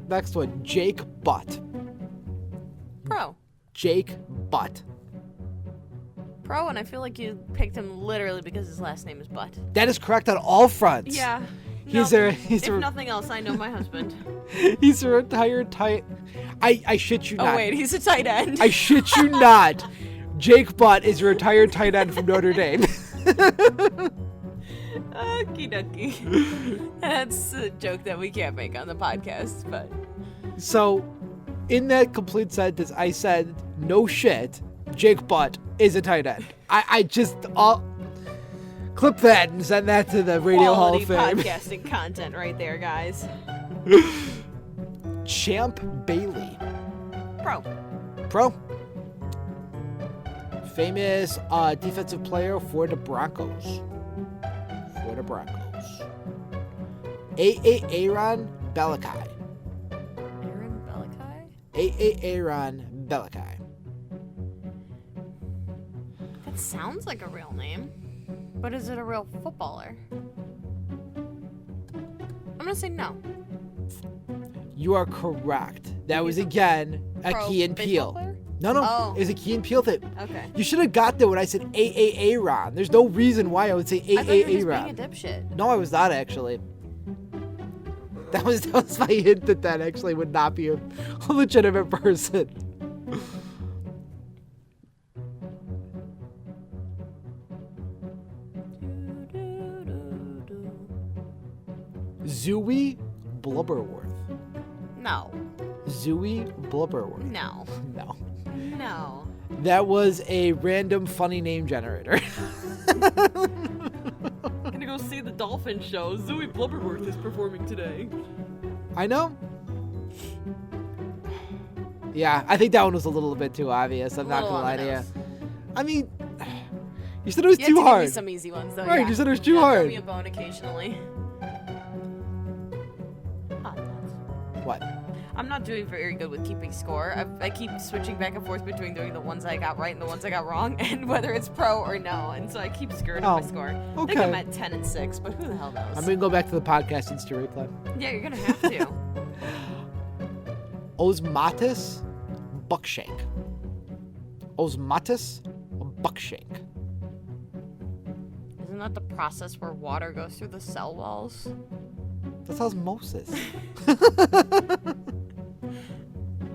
Next one, Jake Butt. Pro. Jake Butt. Pro, and I feel like you picked him literally because his last name is Butt. That is correct on all fronts. Yeah. He's No, a he's if a nothing else, I know my husband. he's a retired tight. I shit you not. Oh wait, he's a tight end. I shit you not. Jake Butt is a retired tight end from Notre Dame. Okie dokie. That's a joke that we can't make on the podcast, but So, in that complete sentence, I said, no shit, Jake Butt is a tight end. I just, clip that and send that to the Radio Hall quality of Fame. podcasting content right there, guys. Champ Bailey. Pro. Pro. Famous defensive player for the Broncos. Aaron Belikai. Aaron Belikai? Aaron Belikai. That sounds like a real name, but is it a real footballer? I'm gonna say no. You are correct. That was again a Pro Key and baseball Peele. player? No, Oh. it's a Key and Peele thing. Okay. You should have got there when I said Aaron. There's no reason why I would say I thought you were just being a Aaron. dipshit. No, I was not actually. That was my hint that actually would not be a legitimate person. Zooey Blubberworth. No. Zooey Blubberworth. No. No. No. That was a random funny name generator. Gonna go see the dolphin show. Zoe Blubberworth is performing today. I know. Yeah, I think that one was a little bit too obvious. I'm not gonna lie to you. I mean, you said it was You too have to give hard. me some easy ones though. Right, yeah. you said it was too Yeah, hard. Throw me a bone occasionally. Hot dogs. What? I'm not doing very good with keeping score. I keep switching back and forth between doing the ones I got right and the ones I got wrong, and whether it's pro or no. And so I keep screwing up my score. I think okay. I'm at 10 and 6, but who the hell knows? I'm gonna go back to the podcast Insta replay. Yeah, you're gonna have to. Osmotus Buckshank. Osmotus Buckshank. Isn't that the process where water goes through the cell walls? That's osmosis.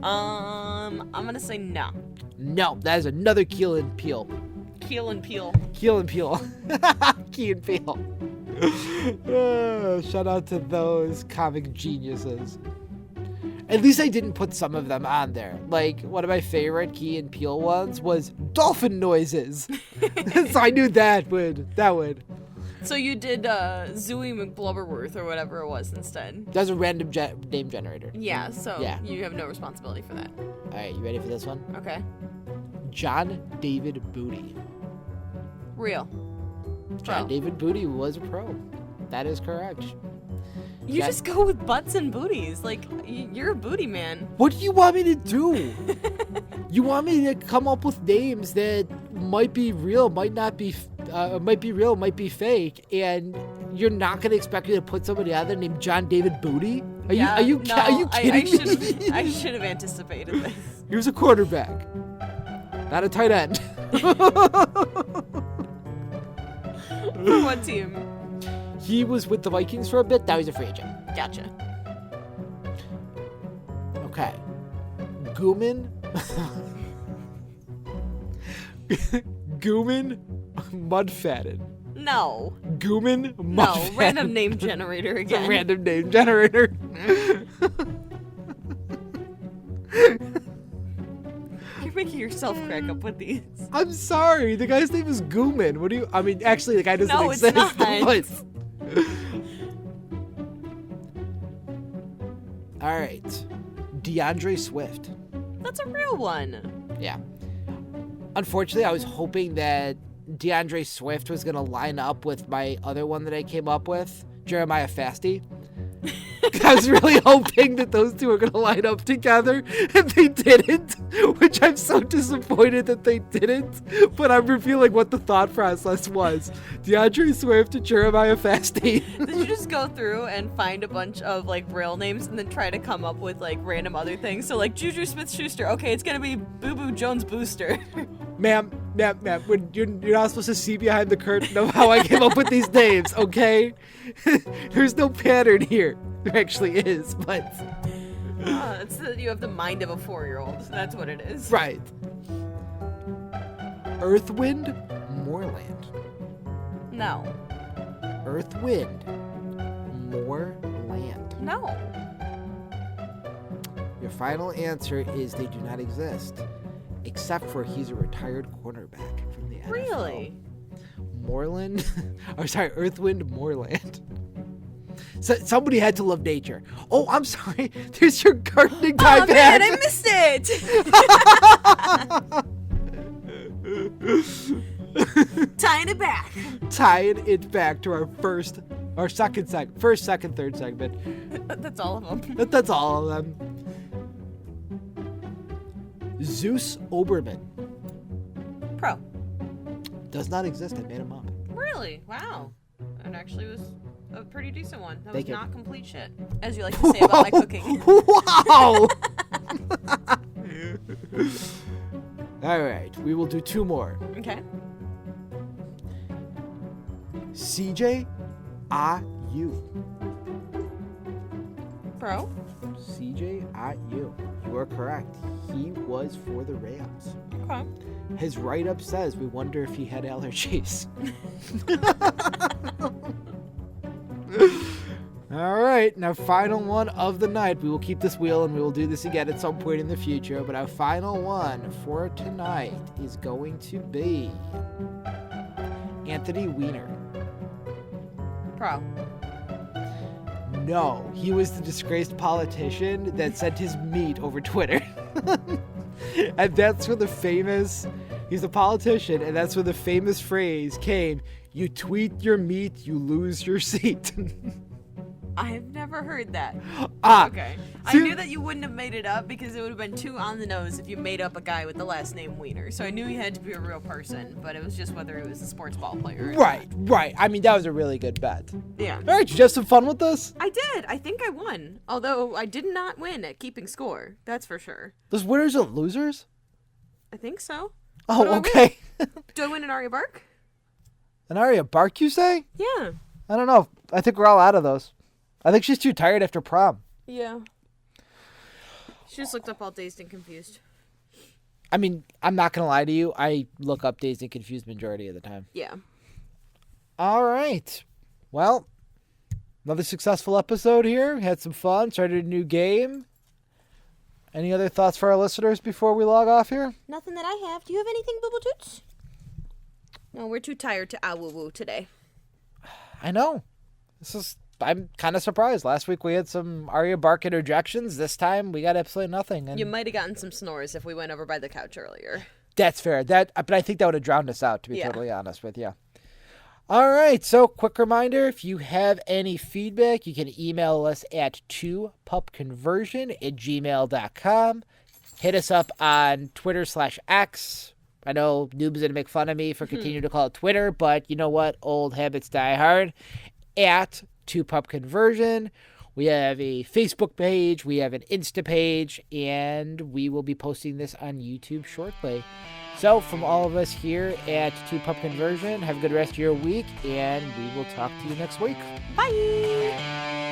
I'm gonna say no. No, that is another Keel and Peele. Keel and Peel. Keel and Peele. Key and Peele. Shout out to those comic geniuses. At least I didn't put some of them on there. Like, one of my favorite Key and Peele ones was dolphin noises. So I knew that would. So you did Zooey McBlubberworth or whatever it was instead. That's a random name generator. Yeah, so Yeah. you have no responsibility for that. All right, you ready for this one? Okay. John David Booty. Real. John Pro. David Booty was a pro. That is correct. You Yeah. just go with butts and booties. Like, you're a booty man. What do you want me to do? You want me to come up with names that might be real, might not be, might be real, might be fake, and you're not gonna expect me to put somebody out there named John David Booty? Are you kidding me? I should have anticipated this. He was a quarterback, not a tight end. For what team? He was with the Vikings for a bit. Now he's a free agent. Gotcha. Okay. Gooman. Gooman Mudfatted. No. Gooman Mudfatted. No. Random name generator It's a again. random name generator. You're making yourself crack up with these. I'm sorry. The guy's name is Gooman. What do you... I mean, actually, the guy doesn't No, it's exist. not. But... All right. DeAndre Swift. That's a real one. Yeah. Unfortunately, I was hoping that DeAndre Swift was going to line up with my other one that I came up with, Jeremiah Fasty. I was really hoping that those two were going to line up together, and they didn't, which I'm so disappointed that they didn't, but I'm revealing what the thought process was. DeAndre Swift and Jeremiah Fasty. Did you just go through and find a bunch of, like, real names and then try to come up with, like, random other things? So, like, Juju Smith-Schuster. Okay, it's going to be Boo Boo Jones Booster. Ma'am, when you're not supposed to see behind the curtain of how I came up with these names, okay? There's no pattern here. There actually is, but... It's that you have the mind of a 4-year-old. That's what it is. Right. Earthwind Moorland. No. Earthwind Moorland. No. Your final answer is they do not exist. Except for he's a retired cornerback from the NFL. Really? Moorland? Earthwind Moorland. So, somebody had to love nature. Oh, I'm sorry. There's your gardening guy Oh, back. man, I missed it! Tying it back. Tying it back to our first, second, third segment. That's all of them. That's all of them. Zeus Oberman. Pro. Does not exist. I made him up. Really? Wow. It actually was a pretty decent one. That Thank was you. not complete shit, as you like to say about my cooking. Wow! All right, we will do two more. Okay. CJ Ayu. Pro. CJ Ayu. You are correct. He was for the Rams. Okay. His write-up says, we wonder if he had allergies. All right, now final one of the night. We will keep this wheel and we will do this again at some point in the future, but our final one for tonight is going to be Anthony Weiner. Pro. No, he was the disgraced politician that sent his meat over Twitter. And that's where the famous, he's a politician, and that's where the famous phrase came, you tweet your meat, you lose your seat. I've never heard that. Okay. I see- knew that you wouldn't have made it up because it would have been too on the nose if you made up a guy with the last name Wiener. So I knew he had to be a real person, but it was just whether it was a sports ball player. Or Right. I mean, that was a really good bet. not. Yeah. All right, did you have some fun with this? I did. I think I won. Although I did not win at keeping score. That's for sure. There's winners and losers? I think so. Oh, What do I okay. Do I win an Aria Bark? An Aria Bark, you say? Yeah. I don't know. I think we're all out of those. I think she's too tired after prom. Yeah. She just looked up all dazed and confused. I mean, I'm not going to lie to you. I look up dazed and confused majority of the time. Yeah. All right. Well, another successful episode here. Had some fun. Started a new game. Any other thoughts for our listeners before we log off here? Nothing that I have. Do you have anything, Boo Boo Toots? No, we're too tired to woo today. I know. I'm kind of surprised. Last week we had some Aria Bark interjections. This time we got absolutely nothing. And You might have gotten some snores if we went over by the couch earlier. that's fair. But I think that would have drowned us out, to be Yeah. totally honest with you. All right. So, quick reminder, if you have any feedback, you can email us at 2PupConversion@gmail.com. Hit us up on Twitter/X. I know Noob's going to make fun of me for continuing to call it Twitter, but you know what? Old habits die hard. At 2PupConversion. We have a Facebook page, we have an Insta page, and we will be posting this on YouTube shortly. So, from all of us here at TwoPupConversion, have a good rest of your week, and we will talk to you next week. Bye!